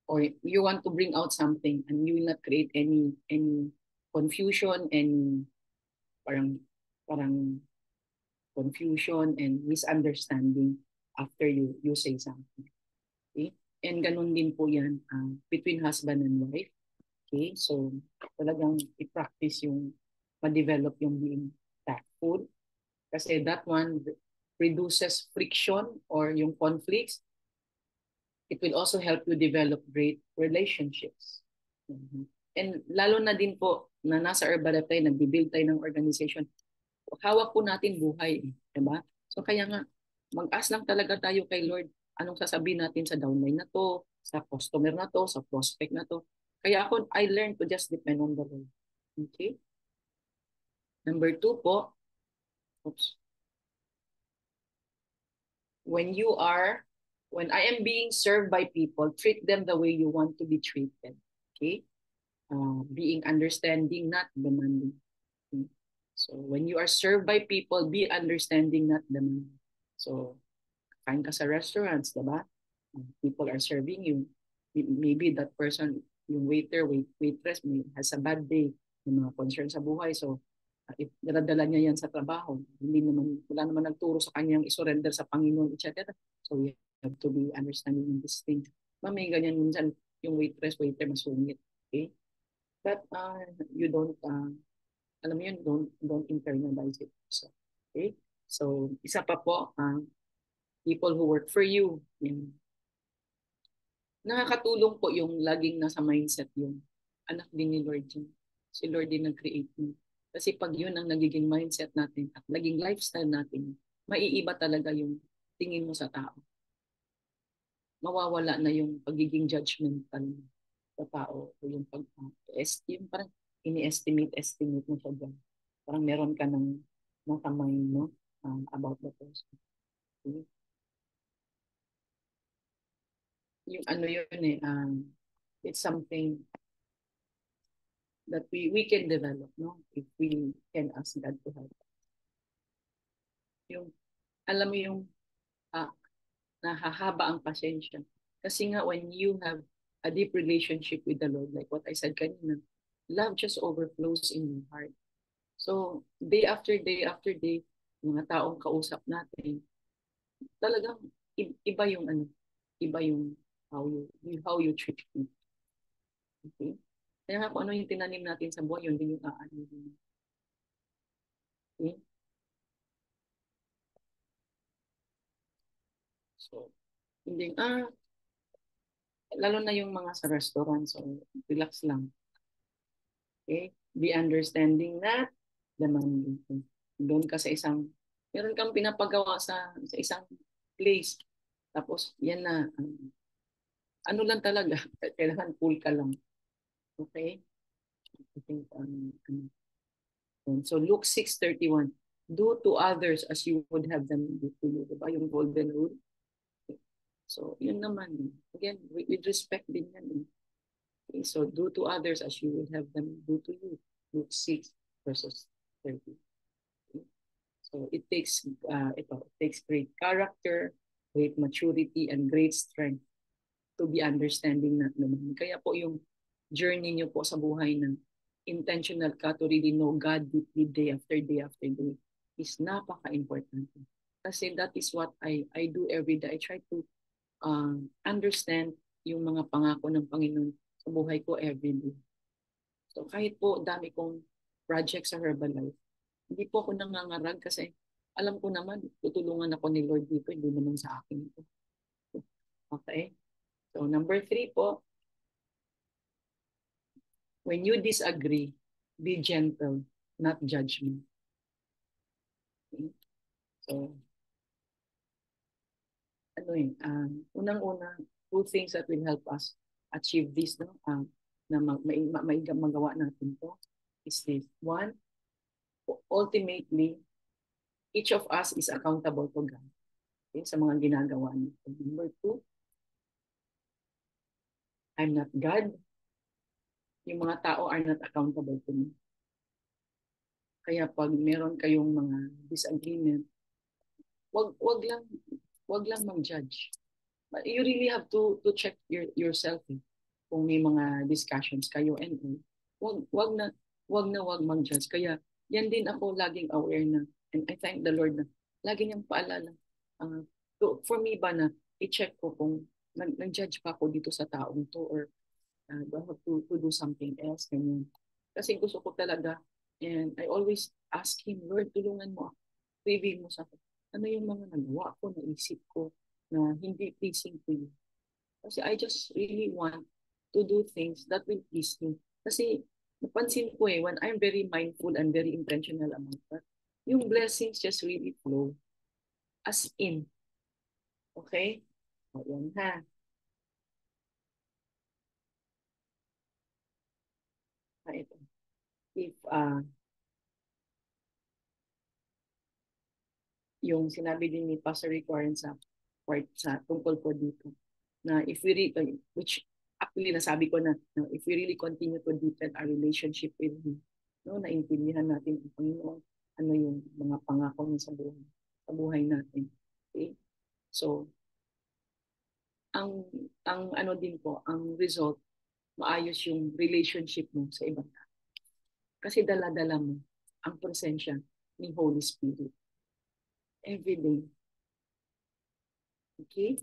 Or you want to bring out something and you will not create any confusion, any parang parang confusion and misunderstanding after you say something. Okay? And ganun din po yan between husband and wife. Okay? So, talagang i-practice yung ma-develop yung being tactful. Kasi that one reduces friction or yung conflicts. It will also help you develop great relationships. Mm-hmm. And lalo na din po na nasa Herbalife tayo, nag-build tayo ng organization, hawak po natin buhay. Diba? So kaya nga, mag-ask lang talaga tayo kay Lord, anong sasabihin natin sa downline na to, sa customer na to, sa prospect na to. Kaya ako, I learned to just depend on the Lord. Okay? Number two po, oops, when you are, when I am being served by people, treat them the way you want to be treated. Okay? Being understanding, not demanding. Okay? So when you are served by people, be understanding, not demanding. So, kain ka sa restaurants, diba? People are serving you. Maybe that person, yung waiter, waitress, has a bad day, may mga concern sa buhay. So, if daladala niya yan sa trabaho, hindi naman, wala naman nagturo sa kanyang isurrender sa Panginoon, etc. So, we have to be understanding in this thing. May ganyan minsan, yung waitress, waiter, masungit. Okay? But you don't, alam mo yun, don't internalize it. So, okay? So, isa pa po, people who work for you, yun, nakakatulong po yung laging nasa mindset yung anak din ni Lord yun. Si Lord din nag-create mo. Kasi pag yun ang nagiging mindset natin at naging lifestyle natin, maiiba talaga yung tingin mo sa tao. Mawawala na yung pagiging judgmental sa tao o yung pag-estimate, parang ini-estimate mo siya dyan. Parang meron ka ng nasa mind, no? About the person. Okay? Yung ano yun eh, it's something that we can develop, no? If we can ask God to help. Yung, alam mo yung uh, nahahaba ang pasensya. Kasi nga when you have a deep relationship with the Lord, like what I said kanina, love just overflows in your heart. So, day after day, mga taong kausap natin, talagang iba yung ano, iba yung how you treat people. Okay? Kaya nga kung ano yung tinanim natin sa buhay, yun din yung aanin. Okay? So, hindi, lalo na yung mga sa restaurant, so relax lang. Okay? Be understanding that demanding. Doon ka sa isang, meron kang pinapagawa sa isang place. Tapos, yan na, ano lang talaga, kailangan cool ka lang. Okay? I think, so Luke 6:31, do to others as you would have them do to you. Diba? Yung golden rule. So, yun naman. Again, with respect din yan. Okay, so do to others as you would have them do to you. Luke 6 verses 30. Okay. So it takes great character, great maturity, and great strength to be understanding na naman. Kaya po yung journey niyo po sa buhay ng intentional ka to really know God deeply day after day is napaka-importante. Kasi that is what I do every day. I try to understand yung mga pangako ng Panginoon sa buhay ko every day. So kahit po dami kong project sa Herbalife, hindi po ako nangangarag kasi alam ko naman, tutulungan ako ni Lord dito, hindi naman sa akin ito. Okay? So number 3 po, when you disagree, be gentle, not judgment. Okay? So, ano unang-una, two things that will help us achieve this, no? Na magawa natin to is this. One, ultimately, each of us is accountable to God, okay, sa mga ginagawa niyo. Number two, I'm not God. Yung mga tao are not accountable to me. Kaya pag meron kayong mga disagreement, wag wag lang mag-judge. But you really have to check yourself kung may mga discussions kayo and wag mag-judge. Kaya yan din ako laging aware na, and I thank the Lord na lagi niyang paalala. For me ba na i-check ko kung nag-judge pa ako dito sa taong to or do I have to do something else? Ganyan. Kasi gusto ko talaga, and I always ask Him, Lord, tulungan mo ako. Reveal mo sa akin. Ano yung mga nagawa ko, naisip ko, na hindi pleasing to you. Kasi I just really want to do things that will please you. Kasi napansin ko when I'm very mindful and very intentional about that, yung blessings just really flow. As in. Okay? O yan ha. ito. If yung sinabi din ni Pastor Rick Warren sa part sa tungkol po dito na if we really, which actually nasabi ko na, no, if we really continue to deepen our relationship with Him, no, naintindihan natin ang Panginoon, ano yung mga pangako niya sa buhay natin. Okay? So, ang ano din po, ang result, maayos yung relationship mo sa ibang tao. Kasi dala-dala mo ang presensya ni Holy Spirit every day. Okay?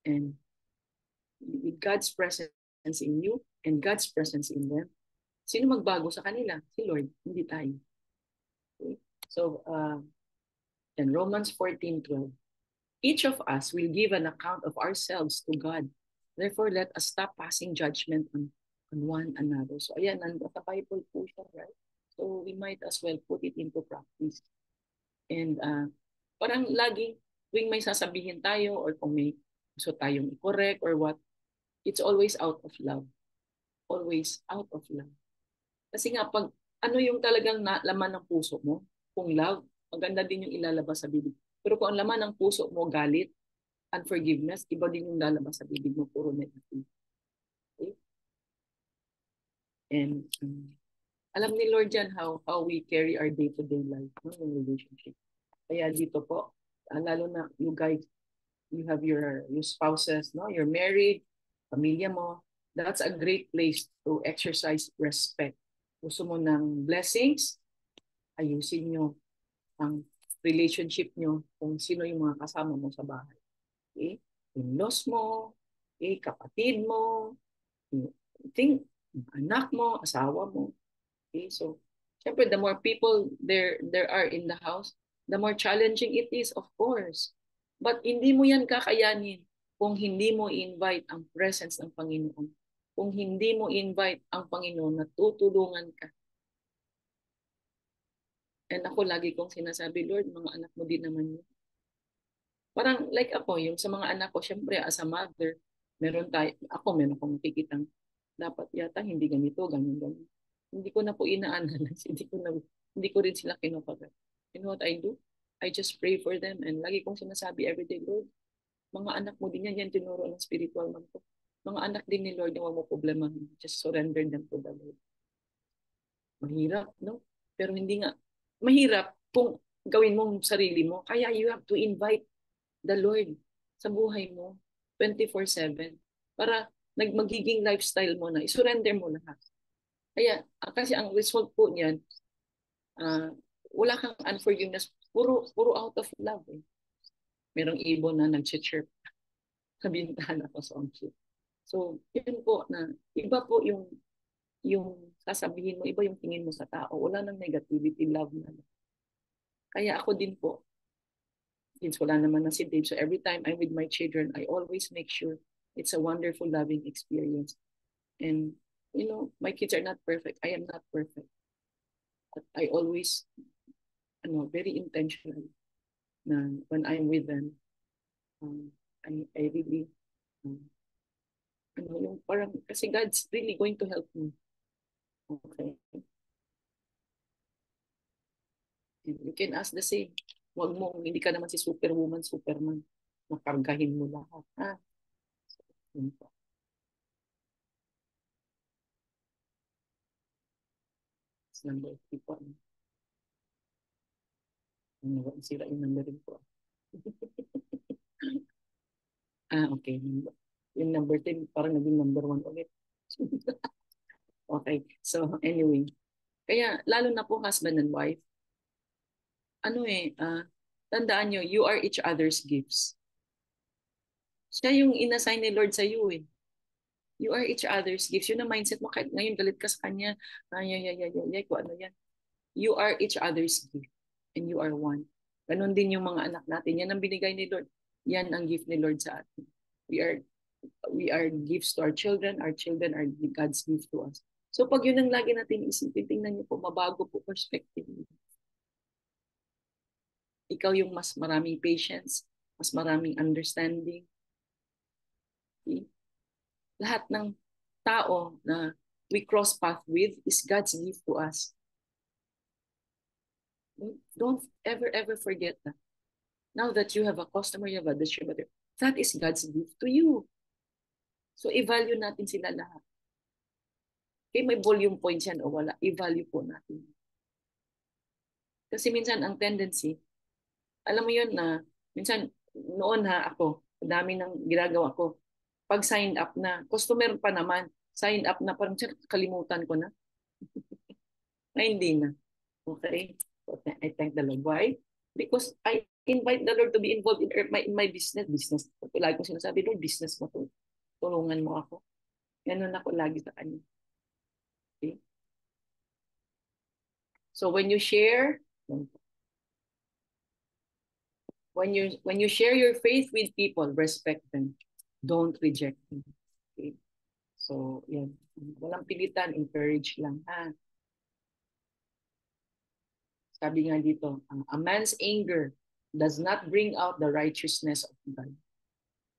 And with God's presence in you and God's presence in them, sino magbago sa kanila? Si Lord, hindi tayo. Okay? So, in Romans 14:12, each of us will give an account of ourselves to God. Therefore, let us stop passing judgment on one another. So, ayan, nasa Bible po siya, right? So, we might as well put it into practice. And parang lagi, tuwing may sasabihin tayo or kung may gusto tayong i-correct or what, it's always out of love. Always out of love. Kasi nga, pag ano yung talagang laman ng puso mo, kung love, maganda din yung ilalabas sa bibig. Pero kung ang laman ng puso mo, galit, unforgiveness, iba din yung lalabas sa bibig mo, puro negative. Okay? And alam ni Lord yan how we carry our day-to-day life, no, yung relationship. Kaya dito po, lalo na you guys, you have your spouses, no, you're married, pamilya mo, that's a great place to exercise respect. Gusto mo ng blessings, ayusin nyo ang relationship nyo kung sino yung mga kasama mo sa bahay. Okay? In-laws mo, okay? Kapatid mo, think, anak mo, asawa mo. Okay? So, syempre, the more people there are in the house, the more challenging it is, of course. But hindi mo yan kakayanin kung hindi mo invite ang presence ng Panginoon. Kung hindi mo invite ang Panginoon na tutulungan ka. And ako lagi kong sinasabi, Lord, mga anak mo din naman yun. Parang like ako, yung sa mga anak ko, syempre as a mother, meron akong nakikitang dapat yata hindi ganito, ganyan. Hindi ko na po ina-analyze, hindi ko rin sila kinukagat. You know what I do? I just pray for them and lagi kong sinasabi everyday, Lord, mga anak mo din yan tinuro ng spiritual man ko. Mga anak din ni Lord yung mo problema. Just surrender them to the Lord. Mahirap, no? Pero hindi nga. Mahirap kung gawin mo sarili mo. Kaya you have to invite the Lord sa buhay mo 24/7 para magiging lifestyle mo na. I-surrender mo lahat. Kaya, kasi ang result po niyan, wala kang unforgiveness. Puro out of love. Eh. Merong ibon na nag-chirp sa bintana ko sa onsit. So, yun po na, iba po yung sasabihin mo, iba yung tingin mo sa tao. Wala nang negativity, love na. Kaya ako din po, since wala naman na si Dave, so every time I'm with my children, I always make sure it's a wonderful, loving experience. And, you know, my kids are not perfect. I am not perfect. But I always, very intentional na when I'm with them, I really, yung parang, kasi God's really going to help me. Okay. And you can ask the same. Huwag mo, hindi ka naman si Superwoman, Superman. Makargahin mo lahat. Ha? So, yun po. It's number 3 po. Sira yung number rin po. Okay. Yung number 10, parang naging number 1 ulit. Okay. So, anyway. Kaya, lalo na po husband and wife, tandaan nyo, you are each other's gifts. Siya yung inassign ni Lord sa iyo eh. You are each other's gifts. Yun ang mindset mo. Kahit ngayon galit ka sa kanya, kung ano yan. You are each other's gift. And you are one. Ganon din yung mga anak natin. Yan ang binigay ni Lord. Yan ang gift ni Lord sa atin. We are gifts to our children. Our children are God's gift to us. So pag yun ang lagi natin isipin, tingnan niyo po, mabago po perspective. Ikaw yung mas maraming patience, mas maraming understanding. Okay? Lahat ng tao na we cross path with is God's gift to us. Don't ever forget that. Now that you have a customer, you have a distributor, that is God's gift to you. So, i-value natin sila lahat. Kaya may volume points yan o wala, i-value po natin. Kasi minsan ang tendency, alam mo yun na, minsan noon ako, dami ng ginagawa ko, pag sign up na, customer pa naman, sign up na, parang kalimutan ko na. Ay, hindi na. Okay? So, I thank the Lord. Why? Because I invite the Lord to be involved in my business. Lagi kong sinasabi, Lord, business mo to. Tulungan mo ako. Ganun ako lagi sa kanya. Okay? So when you share, when you share your faith with people, respect them. Don't reject them. Okay? So, yan. Walang pilitan, encourage lang. Ha? Sabi nga dito, a man's anger does not bring out the righteousness of God.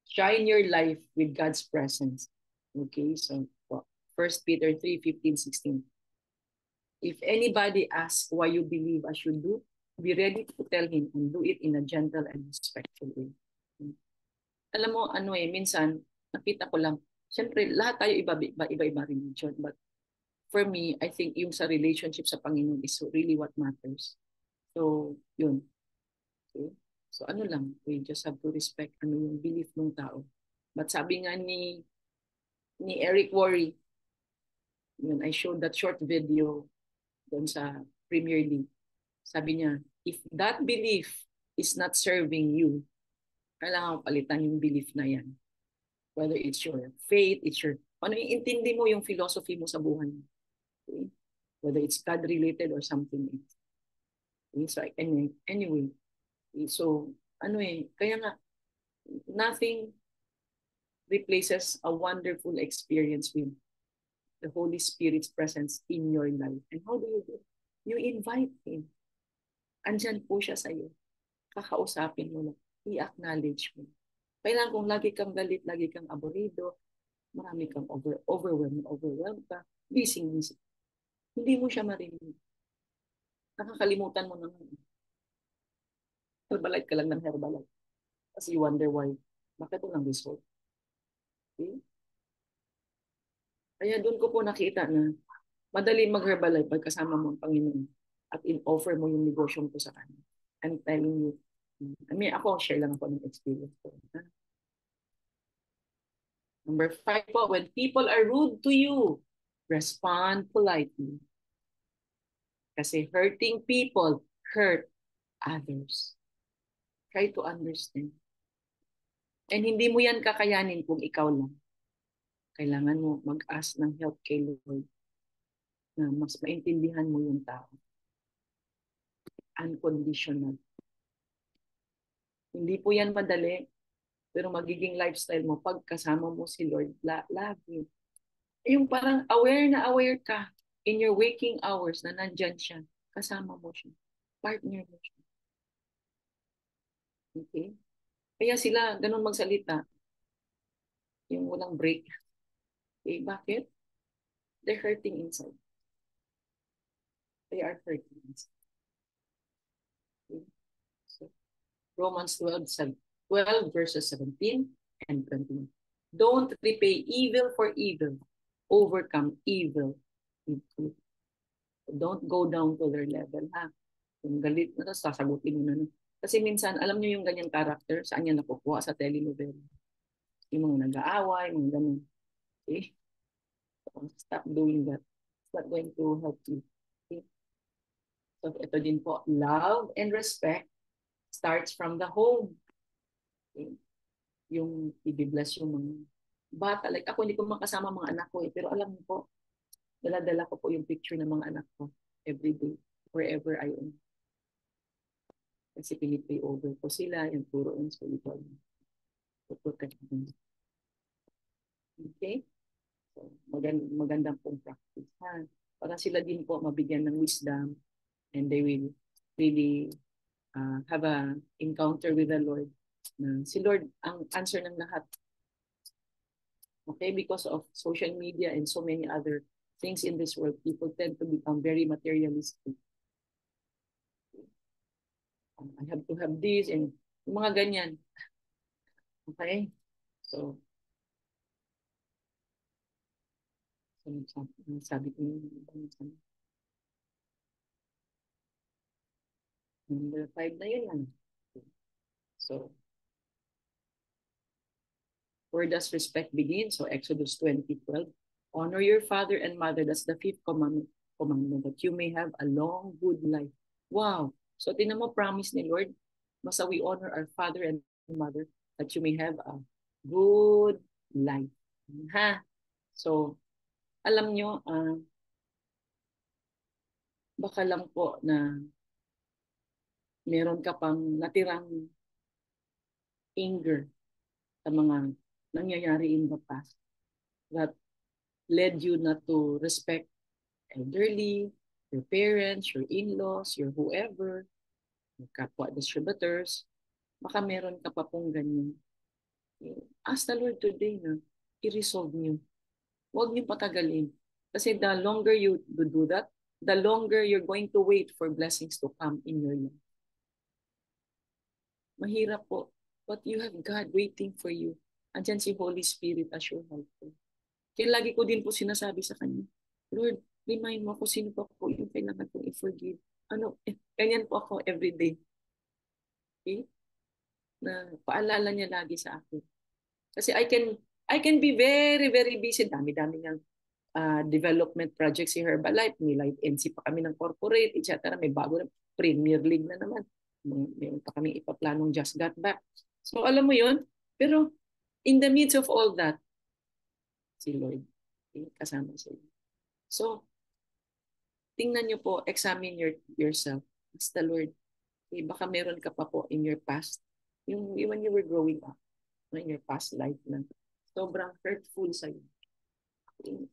Shine your life with God's presence. Okay, so 1 Peter 3:15-16. If anybody asks why you believe I should do, be ready to tell him and do it in a gentle and respectful way. Alam mo, minsan, nakita ko lang, syempre, lahat tayo iba-iba religion. But for me, I think yung sa relationship sa Panginoon is really what matters. So, yun. Okay? So, lang, we just have to respect yung belief ng tao. But sabi nga ni Eric Worre, yun, I showed that short video doon sa Premier League. Sabi niya, if that belief is not serving you, kailangan palitan yung belief na yan. Whether it's your faith, it's your, ano yung intindi mo yung philosophy mo sa buhay. Okay? Whether it's God-related or something else. Okay? So, anyway, so, kaya nga, nothing replaces a wonderful experience with the Holy Spirit's presence in your life. And how do you do it? You invite Him. Andyan po siya sa'yo. Kakausapin mo na. I-acknowledge mo. Kailangan kung lagi kang galit, lagi kang aborido, marami kang overwhelmed ka, busy. Hindi mo siya marinig. Nakakalimutan mo naman. Herbalife ka lang ng Herbalife. Kasi you wonder why. Bakit walang result? Okay? Kaya doon ko po nakita na madali mag-Herbalife pag kasama mo ang Panginoon at in-offer mo yung negosyo ko sa kanya. I'm telling you, ako, share lang ako ng experience ko. Number 5 po, when people are rude to you, respond politely. Kasi hurting people hurt others. Try to understand. And hindi mo yan kakayanin kung ikaw lang. Kailangan mo mag-ask ng help kay Lord na mas maintindihan mo yung tao. Unconditional. Hindi po yan madali, pero magiging lifestyle mo pag kasama mo si Lord lagi. Yung parang aware ka in your waking hours na nandyan siya. Kasama mo siya. Partner mo siya. Okay? Kaya sila ganun magsalita. Yung walang break. Okay, bakit? They're hurting inside. They are hurting inside. Okay? So, Romans 12 verses 17 and 21. Don't repay evil for evil. Overcome evil with good. Don't go down to their level, ha? Yung galit na, tapos sasagutin mo na. Kasi minsan, alam niyo yung ganyang character, saan niya nakukuha sa telenovela. Yung mga nag-aaway, mga ganun. Okay? So, stop doing that. It's not going to help you. Okay? So, ito din po, love and respect starts from the home. Okay? Yung i-bless yung mga bata. Like ako, hindi ko makasama mga anak ko pero alam mo po, dala-dala ko po yung picture ng mga anak ko every day, wherever I am. Kasi pinipay over ko sila, yung puro yung spiritual. So, protect them. Okay? So, magandang pong practice. Ha? Para sila din po mabigyan ng wisdom and they will really have a encounter with the Lord. Si Lord ang answer ng lahat. Okay, because of social media and so many other things in this world, people tend to become very materialistic. I have to have this and yung mga ganyan. Okay? So, sabi ko number 5 na yun. Ano? So, where does respect begin? So, Exodus 20:12. Honor your father and mother. That's the fifth commandment, that you may have a long, good life. Wow. So, tinan mo, promise ni Lord, basta we honor our father and mother, that you may have a good life. Ha? So, alam nyo, baka lang po na meron ka pang natirang anger sa mga nangyayari in the past that led you not to respect elderly, your parents, your in-laws, your whoever, your kapwa distributors. Baka meron ka pa pong ganyan. Ask the Lord today na i-resolve niyo. Huwag niyo patagalin. Kasi the longer you do that, the longer you're going to wait for blessings to come in your life. Mahirap po. But you have God waiting for you. Andyan si Holy Spirit as your helper. Kaya lagi ko din po sinasabi sa Kanya, Lord, remind mo ako sino pa po yung kailangan kong i-forgive. Ganyan po ako everyday. Okay? Na paalala niya lagi sa akin. Kasi I can be very, very busy. Dami-dami ng development projects si Herbalife. May Life NC pa kami ng corporate, etc. May bago na Premier League na naman. Meron pa kami ipaplanong Just Got Back. So alam mo yun? Pero in the midst of all that, si Lord, kasama siya. So, tingnan niyo po, examine yourself. Ask the Lord, baka meron ka pa po in your past, yung when you were growing up, in your past life na sobrang hurtful sa'yo.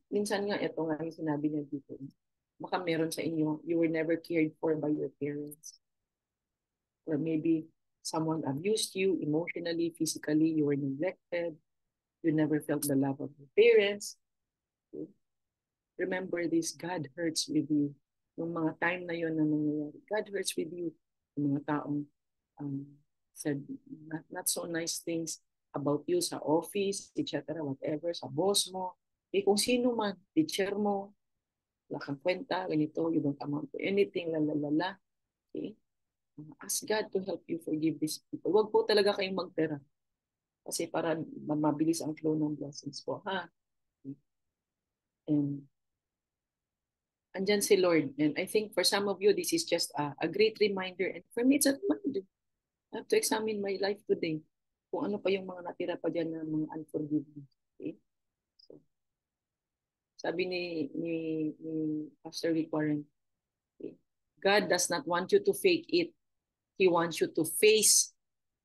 Minsan nga, ito nga yung sinabi niya dito, baka meron sa inyo, you were never cared for by your parents. Or maybe someone abused you emotionally, physically, you were neglected, you never felt the love of your parents. Okay? Remember this, God hurts with you. Yung mga time na yun na nangyayari, God hurts with you. Yung mga taong said not so nice things about you sa office, etc., whatever, sa boss mo. Kung sino man, teacher mo, wala kang kwenta, ganito, you don't amount to anything, lalalala. Okay? Ask God to help you forgive these people. Huwag po talaga kayong magpera. Kasi para mabilis ang flow ng blessings po. Ha? And andyan si Lord. And I think for some of you, this is just a great reminder. And for me, it's a reminder. I have to examine my life today. Kung ano pa yung mga natira pa dyan na mga unforgiveness. Okay? So, sabi ni Pastor Rick Warren, okay? God does not want you to fake it. He wants you to face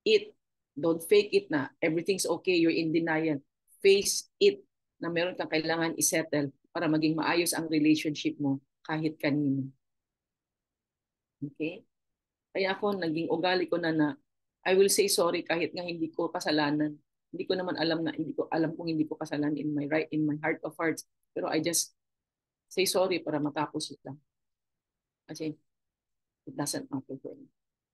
it. Don't fake it na everything's okay, you're in denial. Face it na meron kang kailangan isettle para maging maayos ang relationship mo kahit kanino. Okay? Kaya ako, naging ugali ko na I will say sorry kahit nga hindi ko kasalanan. Hindi ko naman hindi ko alam kung hindi ko kasalanan in my heart of hearts. Pero I just say sorry para matapos ito lang. Kasi it doesn't matter for me.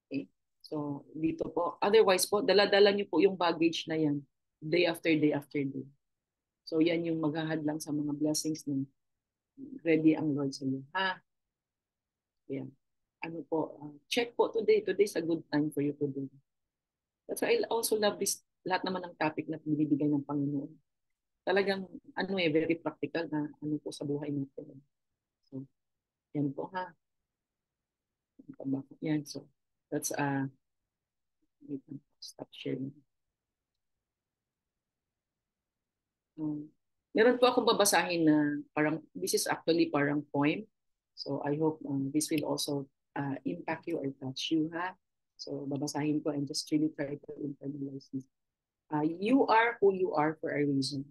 Okay? So, dito po. Otherwise po, dala-dala niyo po yung baggage na yan day after day after day. So, yan yung maghahadlang sa mga blessings na ready ang Lord sa iyo. Ha? Yan. Ano po, check po today. Today's a good time for you to do. That's why I also love this, lahat naman ng topic na binibigay ng Panginoon. Talagang, very practical na po sa buhay natin. So, yan po ha. Yan, so, that's, stop sharing. Meron po akong babasahin na parang, this is actually parang poem. So I hope this will also impact you or touch you, ha? So babasahin ko and just really try to internalize this. You are who you are for a reason.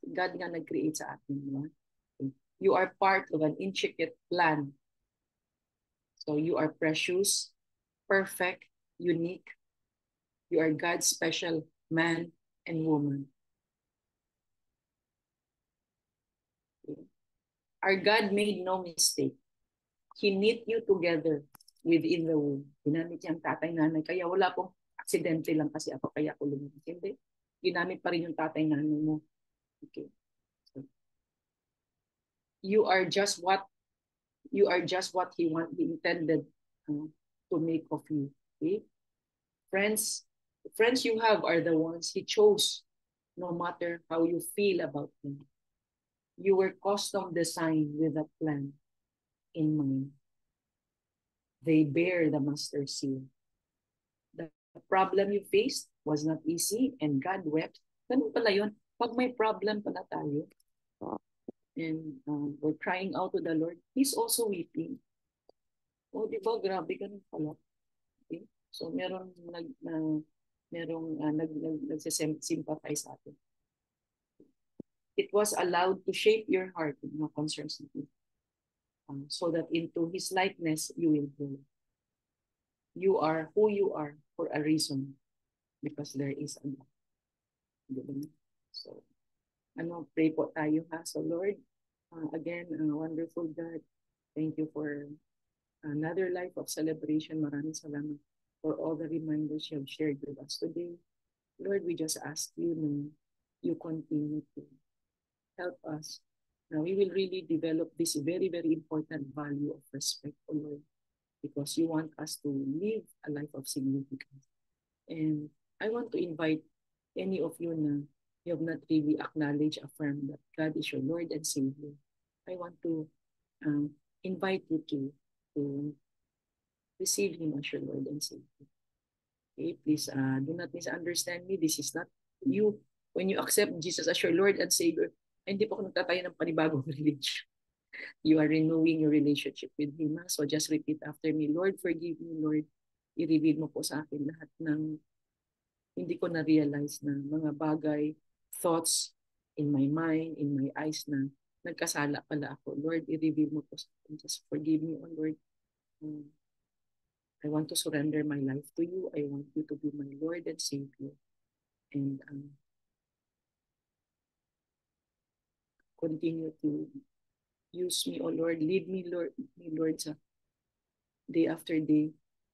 God nga nag-create sa atin, no? You are part of an intricate plan. So you are precious, perfect, unique. You are God's special man and woman. Our God made no mistake. He knit you together within the womb. Ginamit niya ang tatay nanay. Kaya wala pong aksidente lang kasi ako kaya ako lumabas. Hindi. Ginamit pa rin yung tatay nanay mo. Okay. So, you are just what he he intended to make of you. Okay? Friends you have are the ones he chose, no matter how you feel about them. You were custom designed with a plan in mind. They bear the master seal. The problem you faced was not easy and God wept. Ganun pala yun. Pag may problem pala tayo and we're crying out to the Lord, He's also weeping. O, di ba? Grabe, ganun pala. Okay? So, nagsisympathize sa atin. It was allowed to shape your heart in mga concerns of you. So that into His likeness you will grow. You are who you are for a reason, because there is a God. So, pray po tayo ha. So Lord, again, wonderful God, thank you for another life of celebration. Maraming salamat for all the reminders you have shared with us today. Lord, we just ask you na you continue to help us. Now we will really develop this very, very important value of respect, O Lord, because you want us to live a life of significance. And I want to invite any of you na you have not really acknowledged, affirmed that God is your Lord and Savior. I want to invite you to receive Him as your Lord and Savior. Okay, please do not misunderstand me. This is not you. When you accept Jesus as your Lord and Savior, hindi po ako nagtatayo ng panibagong religion. You are renewing your relationship with Him. So just repeat after me, Lord, forgive me, Lord. I-reveal mo po sa akin lahat ng hindi ko na-realize na mga bagay, thoughts in my mind, in my eyes na nagkasala pala ako. Lord, i-reveal mo po sa akin. Just forgive me, oh Lord. I want to surrender my life to you. I want you to be my Lord and Savior. And continue to use me, oh Lord. Lead me, Lord, sa day after day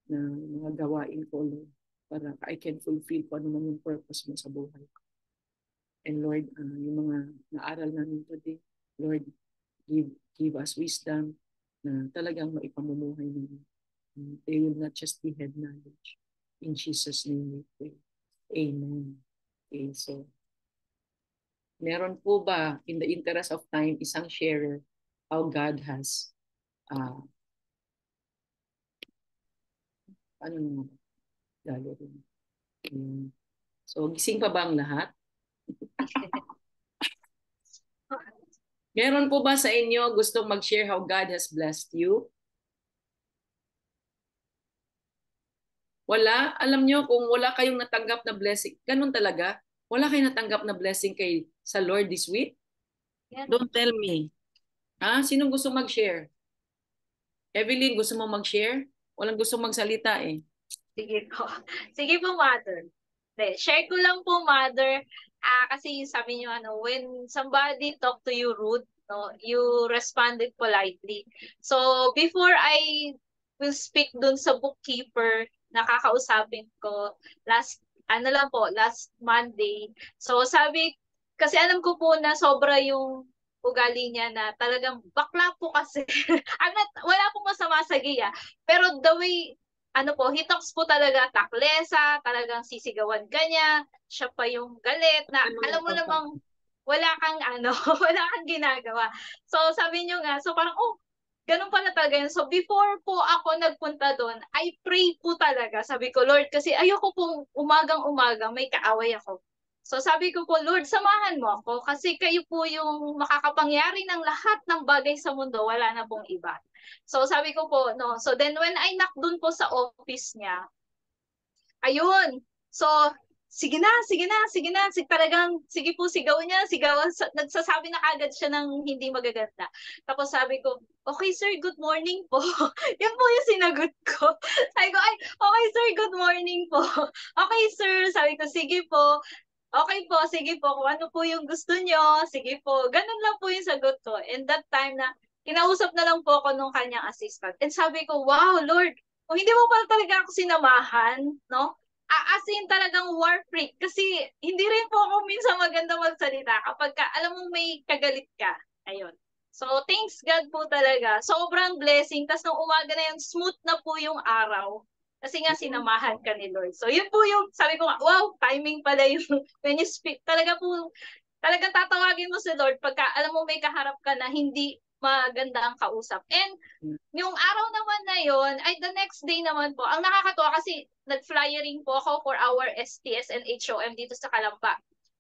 na mga gawain ko, Lord, para I can fulfill ko ano man yung purpose mo sa buhay ko. And Lord, yung mga naaral namin today, Lord, give us wisdom na talagang maipamumuhay namin. They will not just be head knowledge. In Jesus' name we pray. Amen. Okay, so meron po ba, in the interest of time, isang sharer how God has ano naman gagawin? So, gising pa ba ang lahat? Meron po ba sa inyo gustong mag-share how God has blessed you? Wala? Alam nyo, kung wala kayong natanggap na blessing, ganun talaga, wala kayong natanggap na blessing sa Lord this week? Yeah. Don't tell me. Sinong gusto mag-share? Evelyn, gusto mo mag-share? Walang gusto magsalita eh. Sige po. Sige po, Mother. Share ko lang po, Mother. Kasi sabi niyo, when somebody talk to you rude, no, you responded politely. So, before I will speak dun sa bookkeeper na kakausapin ko, last Monday. So, kasi alam ko po na sobra yung ugali niya na talagang bakla po kasi. Wala pong masama sa giya. Pero the way, he talks po talaga taklesa, talagang sisigawan ka niya, siya pa yung galit na alam mo namang wala kang wala kang ginagawa. So sabi niyo nga, so parang ganun pala talaga yun. So before po ako nagpunta doon, I pray po talaga. Sabi ko, Lord, kasi ayoko pong umagang-umaga may kaaway ako. So sabi ko po, Lord, samahan mo ako kasi kayo po yung makakapangyari ng lahat ng bagay sa mundo, wala na pong iba. So sabi ko po, no. So then when I knock dun po sa office niya, ayun. So sige na. Talagang, sige po, sigaw niya. Nagsasabi na kagad siya ng hindi magaganda. Tapos sabi ko, okay sir, good morning po. Yan po yung sinagot ko. Sabi ko, okay sir, good morning po. Okay sir, sabi ko, sige po. Okay po, sige po, kung ano po yung gusto nyo, sige po. Ganun lang po yung sagot ko. And that time na, kinausap na lang po ako nung kanyang assistant. And sabi ko, wow, Lord, kung hindi mo pa talaga ako sinamahan, no? As in talagang war freak. Kasi hindi rin po ako minsan maganda magsalita kapag alam mo may kagalit ka. Ayun. So, thanks God po talaga. Sobrang blessing. Tapos nung umaga na yun, smooth na po yung araw. Kasi nga sinamahan ka ni Lord. So, yun po yung, sabi ko nga, wow, timing pala yung, when you speak, talaga po, talagang tatawagin mo si Lord pagka, alam mo, may kaharap ka na hindi maganda ang kausap. And, yung araw naman na yon ay the next day naman po, ang nakakatuwa kasi nag-flyering po ako for our STS and HOM dito sa Kalamba.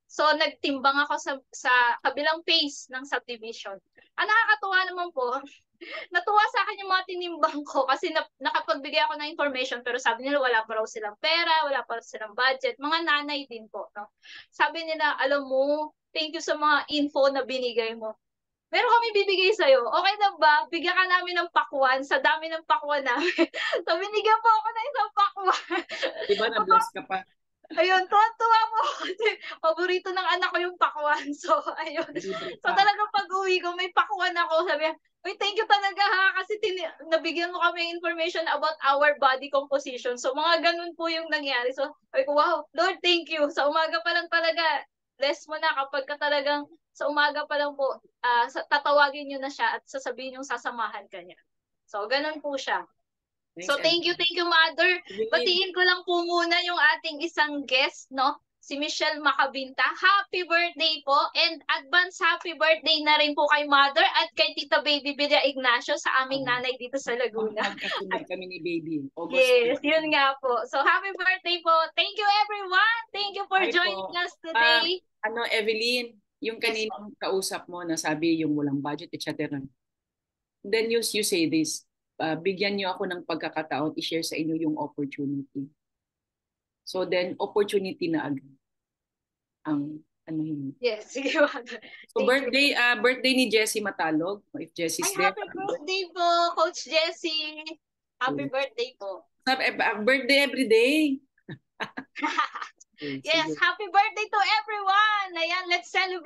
So, nagtimbang ako sa kabilang phase ng subdivision. Ang nakakatuwa naman po, natuwa sa akin yung mga tinimbang ko kasi nakapagbigay ako ng information pero sabi nila wala pa raw silang pera, wala pa raw silang budget. Mga nanay din po. No? Sabi nila, alam mo, thank you sa mga info na binigay mo. Meron kami bibigay sa'yo. Okay na ba? Bigyan ka namin ng pakwan sa dami ng pakwan namin. So, binigyan po ako ng isang pakwan. Diba, na-bless ka pa? Ayun, tuwa-tuwa po kasi paborito ng anak ko yung pakwan. So, ayun. So, talagang pag-uwi ko, may pakwan ako. Sabi, uy, thank you talaga ha, kasi nabigyan mo kami information about our body composition. So, mga ganun po yung nangyari. So, sabi ko, wow, Lord, thank you. Sa umaga pa lang talaga, bless mo na kapag ka talagang sa umaga pa lang po, tatawagin nyo na siya at sasabihin yung sasamahan ka niya. So, ganun po siya. So, thank you, Mother. Batiin ko lang po muna yung ating isang guest, no? Si Michelle Macabinta. Happy birthday po and advance happy birthday na rin po kay Mother at kay Tita Baby Bida Ignacio sa aming nanay dito sa Laguna. Magkasunod kami ni Baby. August Yes, yun nga po. So, happy birthday po. Thank you, everyone. Thank you for joining us today. Evelyn, yung kaninang kausap mo na sabi yung walang budget, etc. Then you say this, bigyan niyo ako ng pagkakataon i-share sa inyo yung opportunity. So then, opportunity na agad ang ano yun. Yes, sige. So birthday ni Jessie Matalog. If Jessie's there. Happy birthday po, Coach Jessie. Happy birthday po. Birthday every day. Yes, happy birthday to everyone. Ayan, let's celebrate.